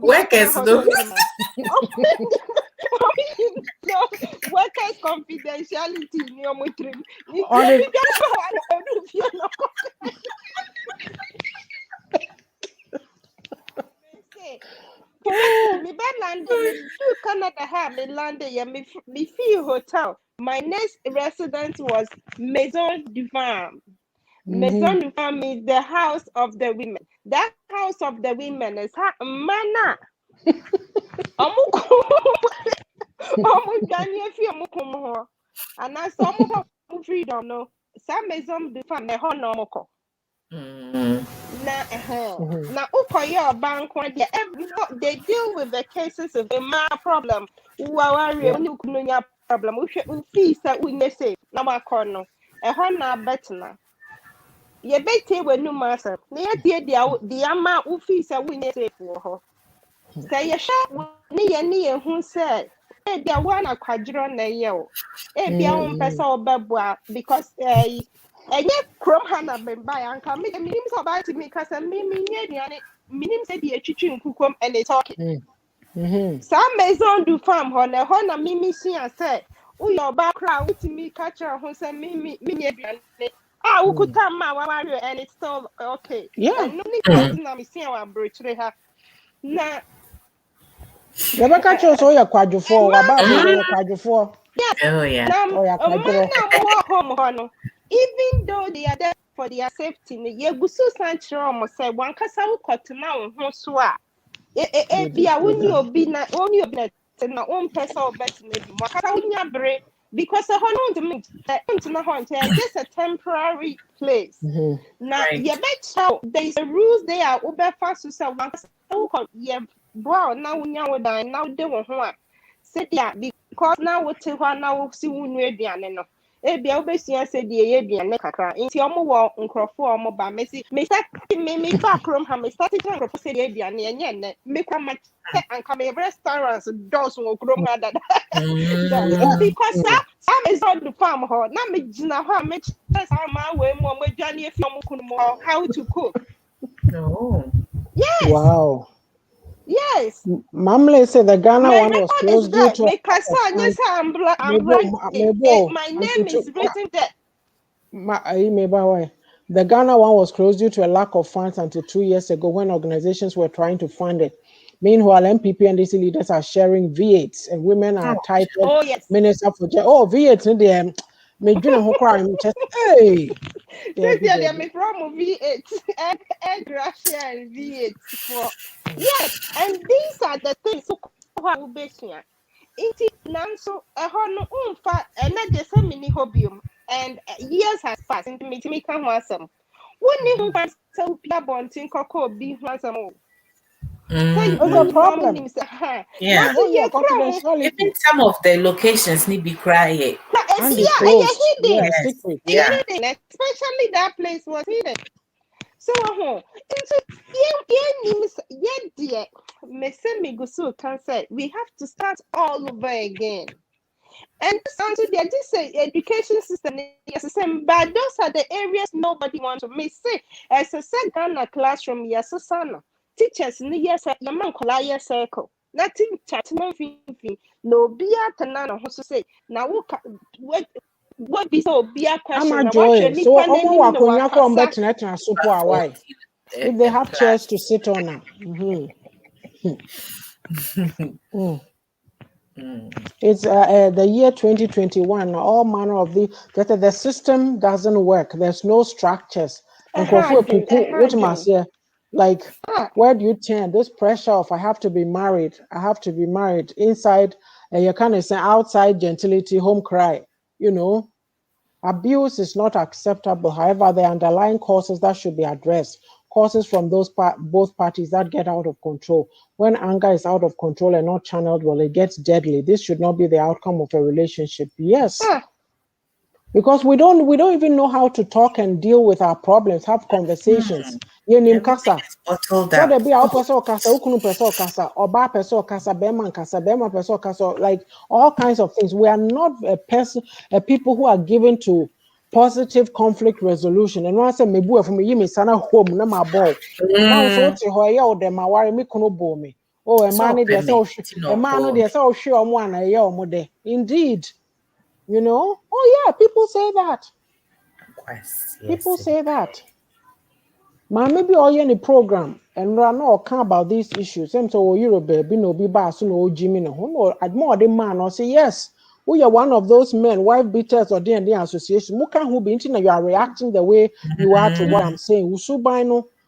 workers workers confidentiality ni omo trim me be landed me to Canada ha me landed yeah me fee hotel. My next residence was Maison du Femme. Maison du Femme is the house of the women. That house of the women is mana. And I saw freedom no. Some Maison du Femme me ho no moko. Now, bank they deal with the cases of a problem. Problem. We fees that we may say, no, corner. A hona better. Ye bete when no master. Near the amount of fees that we may say for her. Say a shop near who said, eh, there one a quadron na yell. Eh, be on person or babwa because yet Chrome Hannah been by and come make a minimum about to me because I mean, minimum said the chicken cookum and they talking. Some maison du femme, honor, mimi, she and said, Uyo background with me catch her who say me ah ukuta ma warrior and it's still okay. Yeah. And no need na me see our bridge her. Na Yabaka chose ya kwadwofo, waba ko ya kwadwofo. Oh yeah. now Oh ya kwadworo. more home hono. Even though they are there for their safety, ye gusu sanchiro mo say one kasa ukotuma wo so a bia woni obi na na on person obet na bi mo kasa wonya bere because hono ntuna ho nche just a temporary place. Na ye bet there is a rules they are obefa so say one kasa ye boa na wonya wo dan na de wo ho a say dia because now what ho na wo si wonu aduane no ebia obesua se de ye aduane kakra nti omo wo nkrofo omo ba me fa krom ha me start to nkrofo se de aduane enye ne me kwa ma anka me restaurants dos wo krom ha dada because I'm is on the farm ho na me gina ho me chese ma we mo aduane efi omo kunu mo how to cook. Oh. Yes. Wow. Yes. Mamle said the Ghana My one was record is closed due there. to Make us yes, I'm my name is written there. The Ghana one was closed due to a lack of funds until 2 years ago when organizations were trying to fund it. Meanwhile, MPP and DC leaders are sharing V8s and women are titled Oh yes. Minister for V8 in the hey. They me from V8 egg Russia and V8 for yes, and these are the things so Iti nanso eho no umfa ena de se mini hobium and years has passed into me kan ho asem. Woni hu kwa se upia bontin kokko bi ho asem. Say What's the problem? Yeah. Even some of the locations need be quiet. And closed. Yeah, secret. Yeah. Especially that place was hidden. So dear me say me go so can say we have to start all over again. And also this education system is the same, but those are the areas nobody wants to miss. Say as a second classroom, yes, son. Teachers ni yes, your man kola circle. Nothing chat no no be at none who say now what be so be a question. I'm a joy. So why? If they have chairs to sit on now. It's the year 2021. All manner of the system doesn't work. There's no structures. And like, where do you turn this pressure of I have to be married? I have to be married inside. You kind of say outside gentility, home cry. You know, abuse is not acceptable. However, the underlying causes that should be addressed. Causes from both parties that get out of control. When anger is out of control and not channeled well, it gets deadly. This should not be the outcome of a relationship. Yes. Because we don't even know how to talk and deal with our problems, have conversations. Everything is bottled up. So there be our person kasa, ukunu person kasa, oba person kasa, bema person kasa, like all kinds of things. We are not a people who are given to positive conflict resolution. And once I mebu from me sana home na my ball. Now so to ho ya o dem aware me kuno bo me. Oh, a man dey say omo ana ye omo de. Indeed. You know? Oh yeah, people say that. People say that. Man, maybe all any program and run all can about these issues. Same so Europe, baby, no be bass, no Jimmy, no, I'd more the man or say yes. We are one of those men, wife beaters or D&D association. Who can who be into you are reacting the way you are to what I'm saying?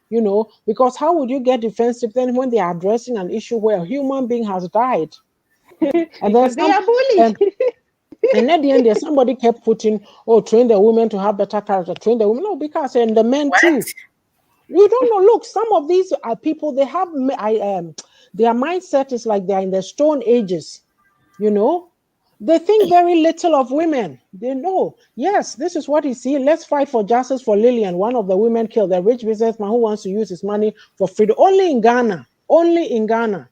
You know, because how would you get defensive then when they are addressing an issue where a human being has died? And then they are bullied. And at the end, there's somebody kept putting, train the women to have better character, train the women. No, because and the men too. You don't know. Look, some of these are people. They have their mindset is like they're in the stone ages. You know, they think very little of women. They know, yes, this is what he's seeing. Let's fight for justice for Lillian, one of the women killed, the rich businessman who wants to use his money for freedom. Only in Ghana. Only in Ghana.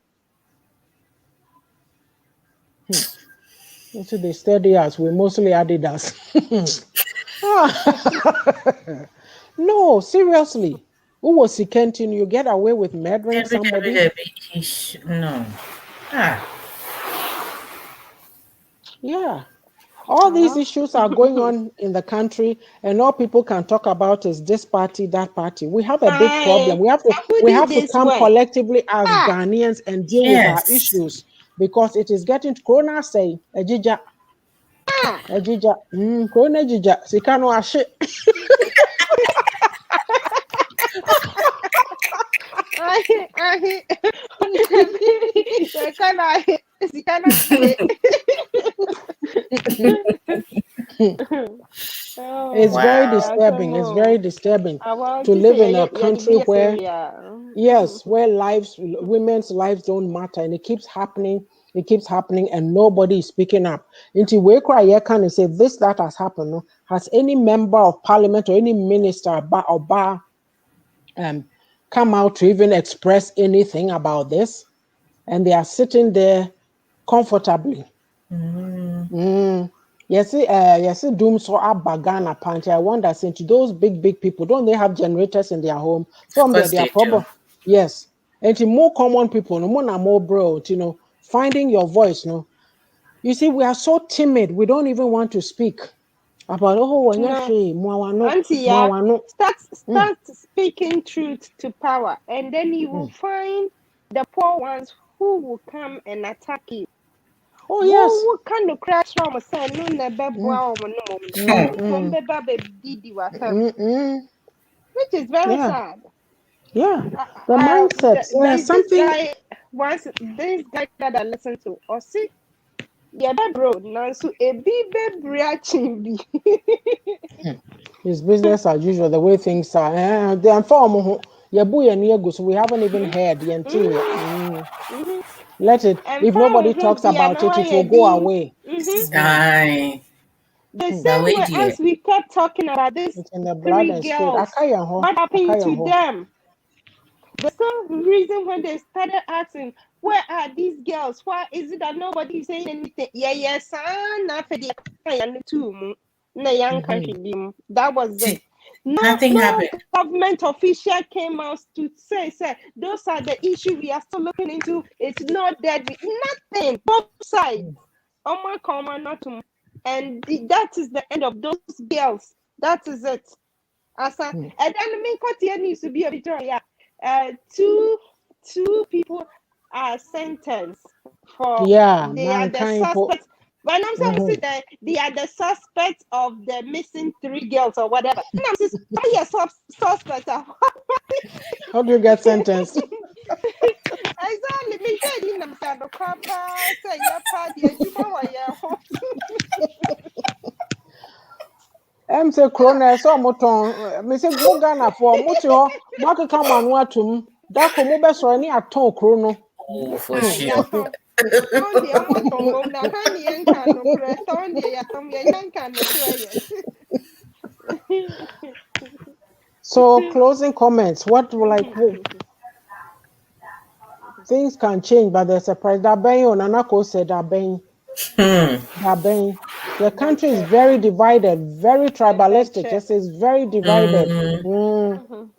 So they study us. We mostly added us. No, seriously. Who was Sikentin? You get away with murdering somebody? No. Yeah. All these issues are going on in the country, and all people can talk about is this party, that party. We have a big problem. I who We did have to this come way? collectively as Ah, Ghanaians and deal with our Yes. issues because it is getting corona say ejija ah. ejija corona ejija sika no ahye. I kind It's Oh, very Wow. yeah, some disturbing. It's very more. disturbing I want to to live in a say, yeah, the country BS where area. yes, where women's lives don't matter, and it keeps happening. It keeps happening, and nobody is speaking up. Until we cry, you can say this that has happened. No? Has any member of parliament or any minister um come out to even express anything about this? And they are sitting there comfortably. Mm. Yes, yes, doom so abagana punch. I wonder, since those big people, don't they have generators in their home? Of Some course they are they do. problem. Yes. And to more common people, no more na more broad, finding your voice, no. You see, we are so timid, we don't even want to speak about when you No, say mwawano, Auntie, yeah, mwawano. Mm, start speaking truth to power, and then you will mm. find the poor ones who will come and attack you. Oh yes. Who kind of crash from say no never Mm, bow no mm, from mm, baby wasam, mm, mm. which is very Yeah, sad. yeah. The mindset, There's this something. guy once this guy that I listened to or see yeah that bro now so a baby breaching It's business as usual, the way things are. The inform so we haven't even heard the entire. Let it, and if from nobody who talks dear about no it, it will I go be away. Aye. the But same wait way dear. as we kept talking about these It's in the blood three and spirit. girls, Akayaho, what happened to akayaho. them? The same reason when they started asking, where are these girls? Why is it that nobody is saying anything? Yeah, yes, na young country. That was it. Nothing No happened. government official came out to say those are the issue we are still looking into. It's not that nothing. Both sides. Oma comma not to, and that is the end of those girls. That is it. Asa, and then the main court here needs to be a bit yeah. Two people are sentenced for Yeah, they are the mankind. suspects. When I'm saying that they are the suspects of the missing three girls or whatever. And I'm saying, why are suspects? How do you get sentenced? Exactly. Me sure you know say no papa say your party ejuma wa ya ho. Say Corona, so moton. Me say go Ghana for mucho. Mark come on what to that come over so any aton chrono. Oh, for Ah, sure. ya ton. Ton dia mo ton mo na han yen kan no kre ton dia ya ton ya yan kan no kre yes. So closing comments. What things can change, but there's a price. That ben on Anako said that ben. Hmm. The country is Better, very divided, very tribalistic. better. Yes, it's very divided. Mm.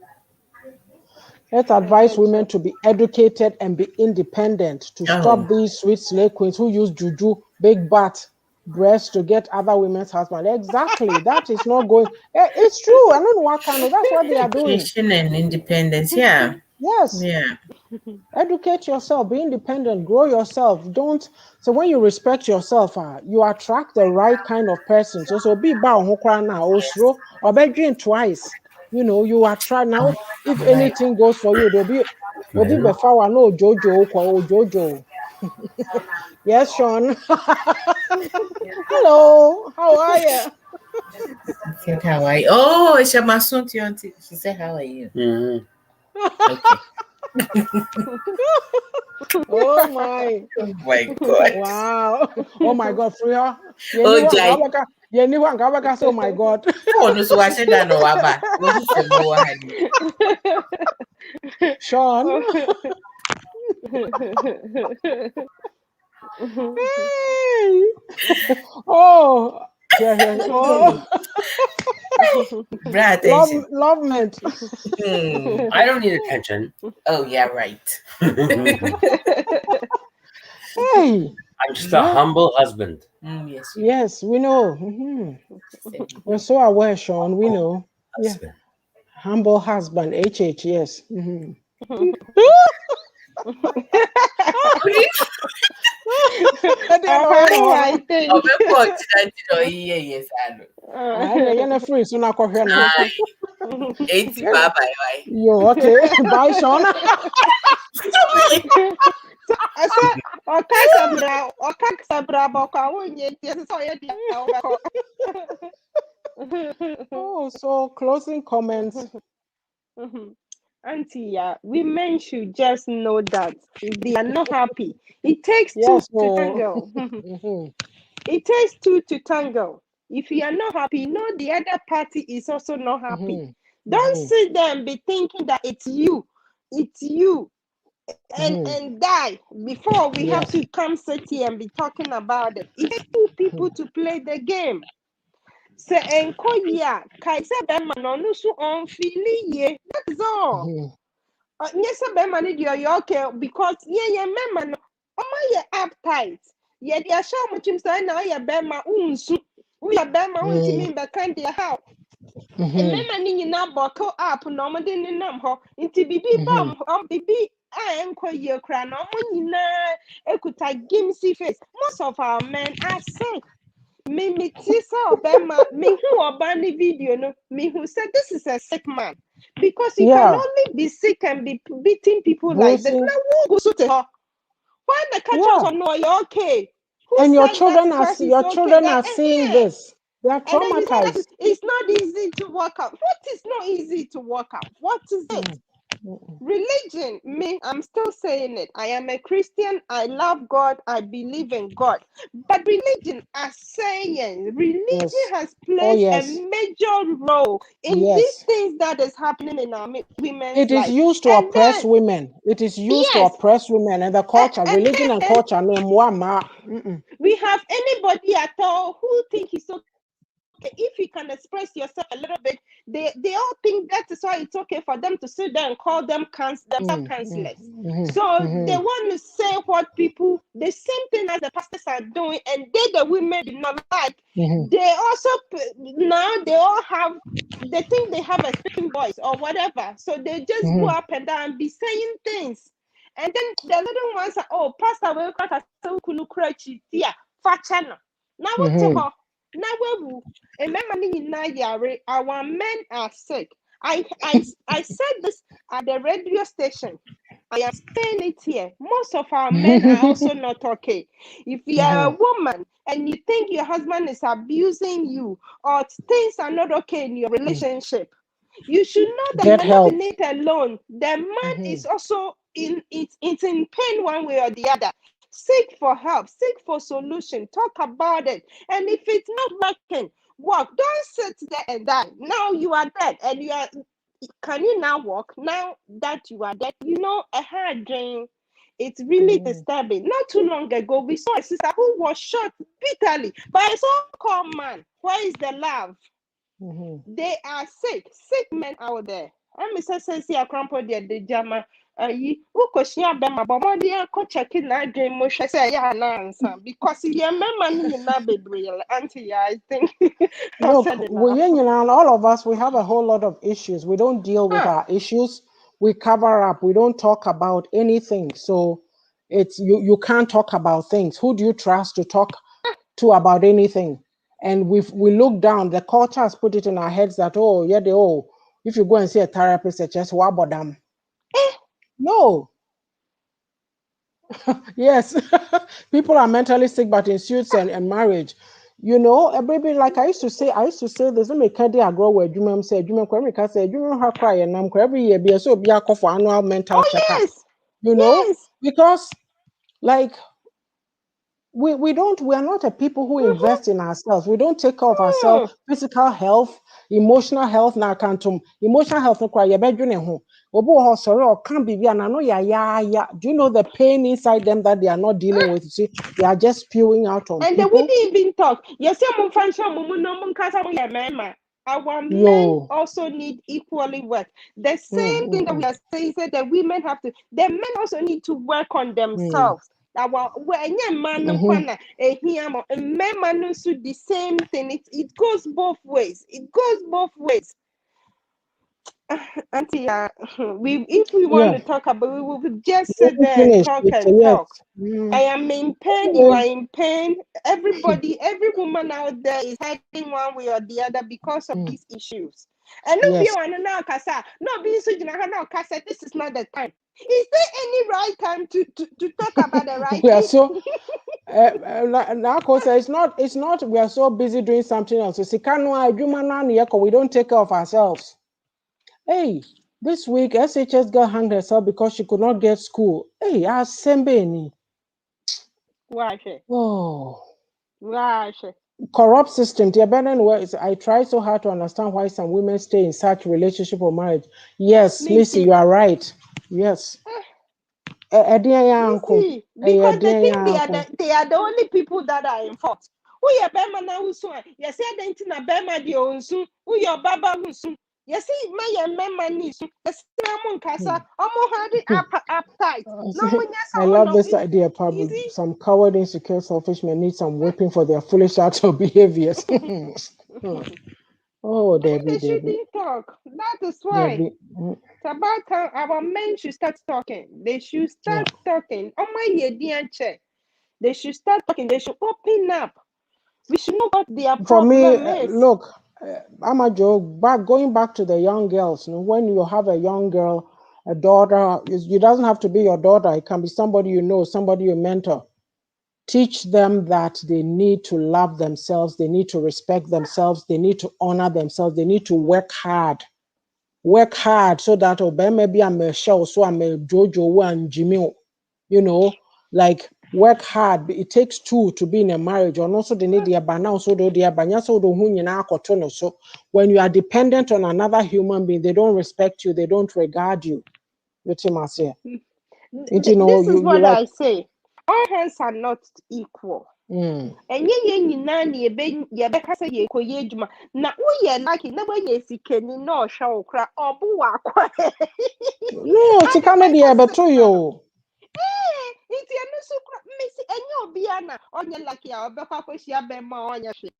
Let's advise women to be educated and be independent, to Oh, stop these sweet slave queens who use juju, big butt, breasts to get other women's husbands. Exactly. That is not going. It's true. I don't know what kind of. That's what they are doing. education and independence. Yeah. Yes. Yeah. Educate yourself, be independent, grow yourself. Don't so when you respect yourself, you attract the right kind of person. So be bow now also or bedroom twice. You attract now. If Right. anything goes for you, there'll be Well, before no Jojo or Jojo. Yes, Sean. Hello, how are you? Said how are you? Oh, it's your masun to your auntie. She said, how are you? Okay. Oh my. Oh my God. Wow. Oh my God, Freya. Oh, Jai. Anyone say, oh my God. Oh, no, so I said that no, Abba. Was it some more, honey? Sean. Hey. Oh, yeah. Oh, Bra attention. love meant. I don't need attention. Oh, yeah, right. Hey. I'm just a humble husband. Yes. Yes, we know. We're so aware, Sean. We know. Yeah. Husband. Humble husband, HH, yes. I think. Yes, I know. I free so now here now. It's bye bye. Yo, okay. Bye, Sean. I said, Okasabra Boka, Oh, so closing comments. Auntie, yeah, women should just know that if they are not happy, it takes two Yes, to tango. It takes two to tango. If you are not happy, know the other party is also not happy. Don't sit there and be thinking that it's you, and die before we have to come sit here and be talking about it. It takes two people to play the game. So enkoya kaisa bema no nusu on fili. That's all. Yes, bema ni dio okay because yeah mema no omo uptight. Yeah, they show much him say na yeah bema unsu. We are bema untimi be kan dia how. Mema ni nyina boko up no mo de ni nam ho. Nti bibi bam bibi enkoye kra no mo nyina ekuta gimsy face. Most of our men are sick. Me tisa obema me who obani video no me who said this is a sick man because you can only be sick and be beating people like this. Now who go to her? Why the catchers are no you're okay? Who and said your children that are children are seeing this. They are traumatized. It's not easy to work out. What is not easy to work out? What is it? Religion, me, I'm still saying it. I am a Christian. I love God. I believe in God. But religion, as saying, religion has played a major role in these things that is happening in our women's It is life. used to oppress women. It is used to oppress women and the culture, religion and culture. We have anybody at all who think it's okay if you can express yourself a little bit. They all think that is why it's okay for them to sit there and call them themselves counselors. So they want to say what people, the same thing as the pastors are doing, and the women do not like. They also now they all have, they think they have a speaking voice or whatever, so they just go up and down and be saying things. And then the little ones are, oh, pastor will crack a kunu crachi tia fachano. Now what to her? Now we our men are sick. I said this at the radio station. I am saying it here. Most of our men are also not okay. If you are a woman and you think your husband is abusing you or things are not okay in your relationship, you should know that you're not in it alone. The man is also in pain one way or the other. Seek for help, seek for solution, talk about it. And if it's not working, walk. Don't sit there and die. Now you are dead and you are, can you now walk? Now that you are dead, you know, a hard dream. It's really disturbing. Not too long ago, we saw a sister who was shot bitterly by a so-called man. Where is the love? They are sick men out there. I'm see a crumple the jama. Ukoshia bema bomodi ko checking that dream mo say ya na answer because you remember ni na bebre auntie I think. Look, all of us, we have a whole lot of issues. We don't deal with our issues. We cover up. We don't talk about anything. So it's you can't talk about things. Who do you trust to talk to about anything? And we look down. The culture has put it in our heads that if you go and see a therapist, it's just what about them? No. Yes, people are mentally sick, but in suits and marriage, you know, a baby, like I used to say this. Let me carry a grow where you say, you her cry and every year be so be a for annual mental checkup. You know, because like we are not a people who invest in ourselves. We don't take care of ourselves, physical health, emotional health. Now can't emotional health no cry your bedroom home. Sorry or can't be and I know yeah. Do you know the pain inside them that they are not dealing with? You see, they are just spewing out on and people. And they wouldn't even talk. Yes, our men also need equally work. The same thing that we are saying is that the women have to, the men also need to work on themselves. Our when man kwana ehia men no so the same thing. It goes both ways. It goes both ways. Auntie, we if we want Yeah. to talk about, we will just Let sit me there and finish talk with and yes. talk. I am in pain. You are Anyway, in pain. Everybody, every woman out there is hiding one way or the other because of these issues. And no, be yes. one now, Kasa. No, be so now, Kasa. This is not the time. Is there any right time to talk about the right We are thing? so now it's not we are so busy doing something else. We don't take care of ourselves. Hey, this week SHS girl hanged herself because she could not get school. Hey, Sembeni. Why? Oh, Why? corrupt system. I try so hard to understand why some women stay in such relationship or marriage. Yes, Me Missy, too. you are right. Yes. You see, because they think they are the only people that are in fault. Who your bema na usu? You see, they think na bema di onsu. Who your baba usu? You see, my mema ni su. You see, amun kasa. Amun had it appetite. No one yes, I amun love no. this idea. You Probably see. some coward, insecure, selfish men need some whipping for their foolish acts or behaviors. Oh, They Debbie. shouldn't talk. That is why. Debbie. It's about time our men should start talking. They should Yeah. start talking. Oh my check. They should start talking. They should open up. We should know what their For me, problem is. look, I'm a joke. Going back to the young girls, when you have a young girl, a daughter, it doesn't have to be your daughter. It can be somebody you know, somebody you mentor. Teach them that they need to love themselves, they need to respect themselves, they need to honor themselves, they need to work hard. Work hard so that maybe I'm a show, so I'm a Jojo and Jimmy, like work hard. It takes two to be in a marriage, or also they need the abana, so do the abanya, so do hunina. So when you are dependent on another human being, they don't respect you, they don't regard you. This is You what like. I say. All hands are not equal. Mm. And na lucky na when you see kenny no show cry or No, it's kind of the but to you. It's a no so missy and you'll be on your lucky or Bekakosia Bema on your ship.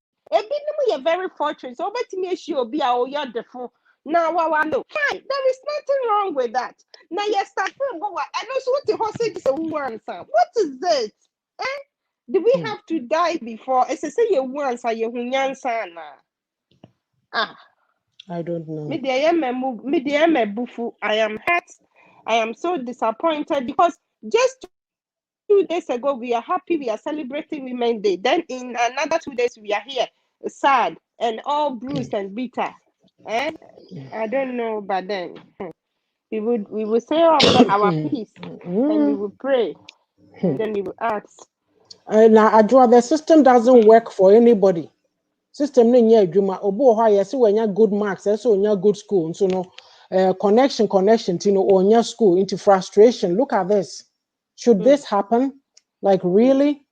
You're very fortunate, so bet me she'll be our default. Now, I know. Fine, there is nothing wrong with that. Now, yes, start from and also what the horse is a woman. What is it? Eh? Do we have to die before? It's a say you once are you sana. Ah, I don't know. me the bufu. I am hurt. I am so disappointed because just 2 days ago we are happy, we are celebrating Women's Day. Then in another 2 days we are here sad and all bruised and bitter. Eh? I don't know, but then we would say our peace and we will pray and then we will ask. Now, the system doesn't work for anybody. System no nyɛ adwuma. Obi wɔ hɔ a yɛsɛ wɔanya good marks, ɛsɛ wɔanya good school. So no, connection, onya school into frustration. Look at this. Should this happen? Like really?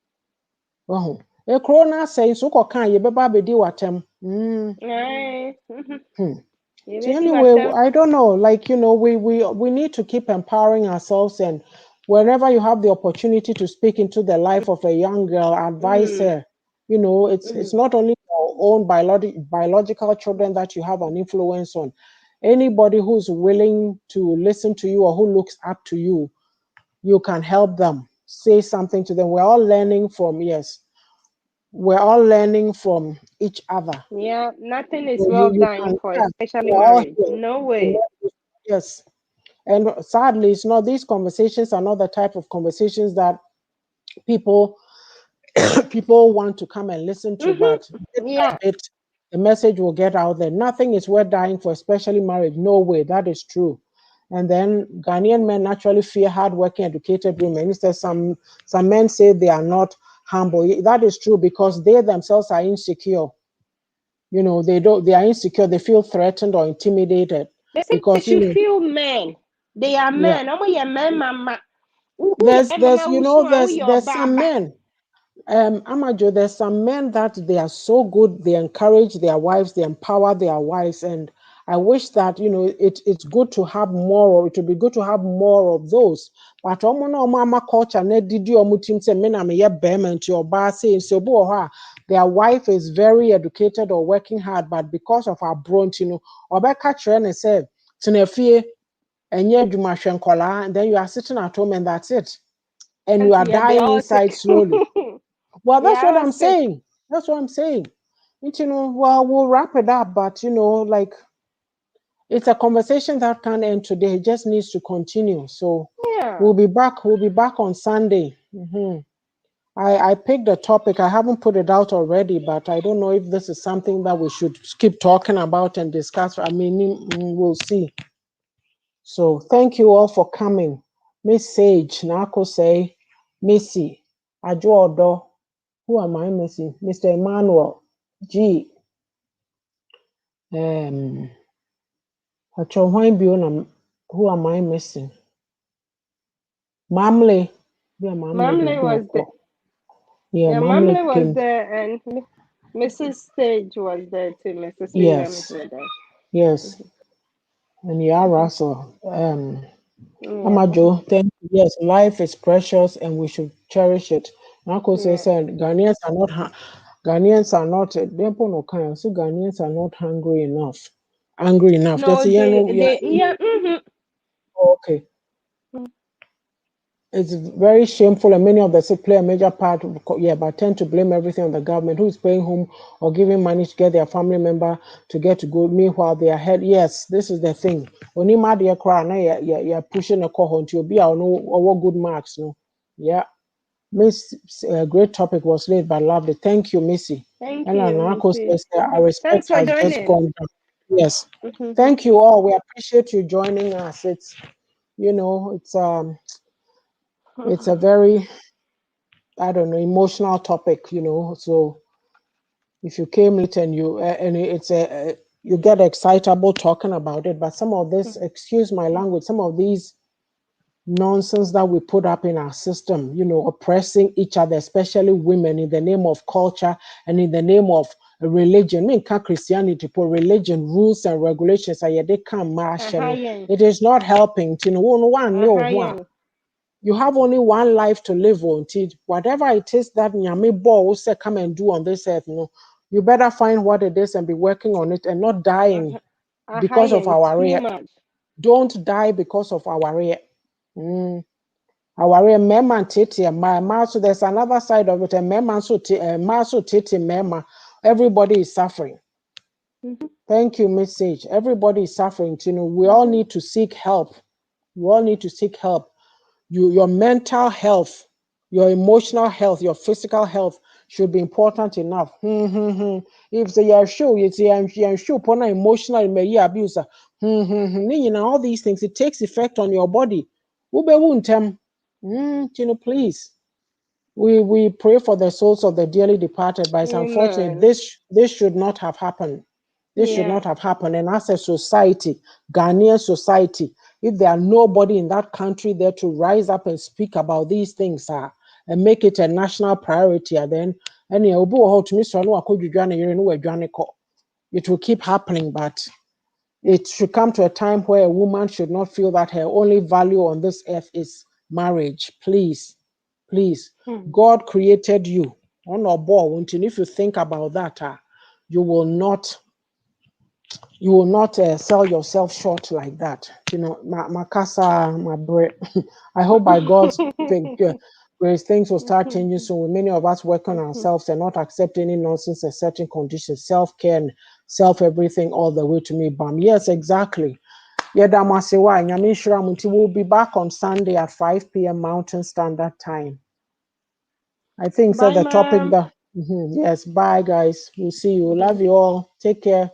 Oh, corona says so can you beba bedi watem. So anyway, I don't know. Like we need to keep empowering ourselves, and whenever you have the opportunity to speak into the life of a young girl, advise her. It's not only your own biological children that you have an influence on. Anybody who's willing to listen to you or who looks up to you, you can help them. Say something to them. We're all learning from each other. Yeah, nothing is So well you dying can, for, yeah, especially we're all marriage. here. No way. Yes. And sadly, it's not, these conversations are not the type of conversations that people want to come and listen to, but bit by Yeah. bit, the message will get out there. Nothing is worth dying for, especially marriage. No way, that is true. And then Ghanaian men naturally fear hardworking, educated women. Instead, some men say they are not humble. That is true because they themselves are insecure. They are insecure. They feel threatened or intimidated They say they because should feel men. They are yeah. men. I'm man, mama. There's some men. Amajo, there's some men that they are so good, they encourage their wives, they empower their wives, and I wish that, you know, it's good to have more, or it would be good to have more of those. But mama culture ne didi team say me na me ye bemen your bar saying so their wife is very educated or working hard, but because of our brunt, you know, or by catch and say tinefie and yet you and then you are sitting at home and that's it. And you are Yeah, they dying all inside sick. slowly. Well, They that's what are all I'm sick. saying. That's what I'm saying. You know, well, we'll wrap it up, but you know, like it's a conversation that can't end today. It just needs to continue. So Yeah. we'll be back. We'll be back on Sunday. I picked a topic. I haven't put it out already, but I don't know if this is something that we should keep talking about and discuss. I mean, we'll see. So thank you all for coming. Miss Sage, Nako say, Missy, Ajodo. Who am I missing? Mr. Emmanuel, G. Who am I missing? Mamle. Yeah, Mamle Mamle did was there. go. Yeah, Yeah, Mamle Mamle was came. there, and Mrs. Sage was there too. Mrs. Williams Yes, was there. yes. And Yara, so Yeah. Mama Joe, thank you. Yes, life is precious and we should cherish it. Uncle Yeah. said Ghanaians are not so Ghanaians are not hungry enough. Angry enough. No, Just yeah, no, yeah, yeah. okay. It's very shameful, and many of the sick play a major part. But tend to blame everything on the government, who is paying home or giving money to get their family member to get to go. Meanwhile, they are ahead. Yes, this is the thing. When you mad, you're crying. You're pushing a cohort to be our no or good marks. No, yeah. Miss, great topic was laid, but lovely. Thank you, Missy. Thank And you, Anako Missy. says our respect Thanks for has just joining. gone down. Yes. Thank you all. We appreciate you joining us. It's it's a very, I don't know, emotional topic, you know. So if you came late and you get excitable talking about it, but some of this, excuse my language, some of these nonsense that we put up in our system, you know, oppressing each other, especially women, in the name of culture and in the name of religion. I mean, Christianity, for religion, rules and regulations, they can't mash. It is not helping. You know, you have only one life to live on. Whatever it is that Nyame Bo say come and do on this earth, no, you better find what it is and be working on it and not dying because of our Too rear. much. Don't die because of our rear. Our rear mema tete ma so there's another side of it. And mema so tete mema. Everybody is suffering. Thank you, message. Everybody is suffering. You know, we all need to seek help. We all need to seek help. Your mental health, your emotional health, your physical health should be important enough. If say you're sure, you say you're sure upon emotional may abuse. All these things, it takes effect on your body. Please. We pray for the souls of the dearly departed, but it's unfortunate Amen. this should not have happened. This should Yeah. not have happened. And as a society, Ghanaian society, if there are nobody in that country there to rise up and speak about these things and make it a national priority, then it will keep happening. But it should come to a time where a woman should not feel that her only value on this earth is marriage. Please, please. God created you on a ball. And if you think about that, you will not sell yourself short like that. You know, my casa, my bread. I hope by God's grace, things will start changing soon. Many of us work on ourselves and not accept any nonsense and certain conditions, self-care and self-everything all the way to me. Bam. Yes, exactly. Yeah, Damasewa, Nyamishra Munti will be back on Sunday at 5 p.m. Mountain Standard Time. I think so. Bye, The topic Mom. that yes, bye guys. We'll see you. Love you all. Take care.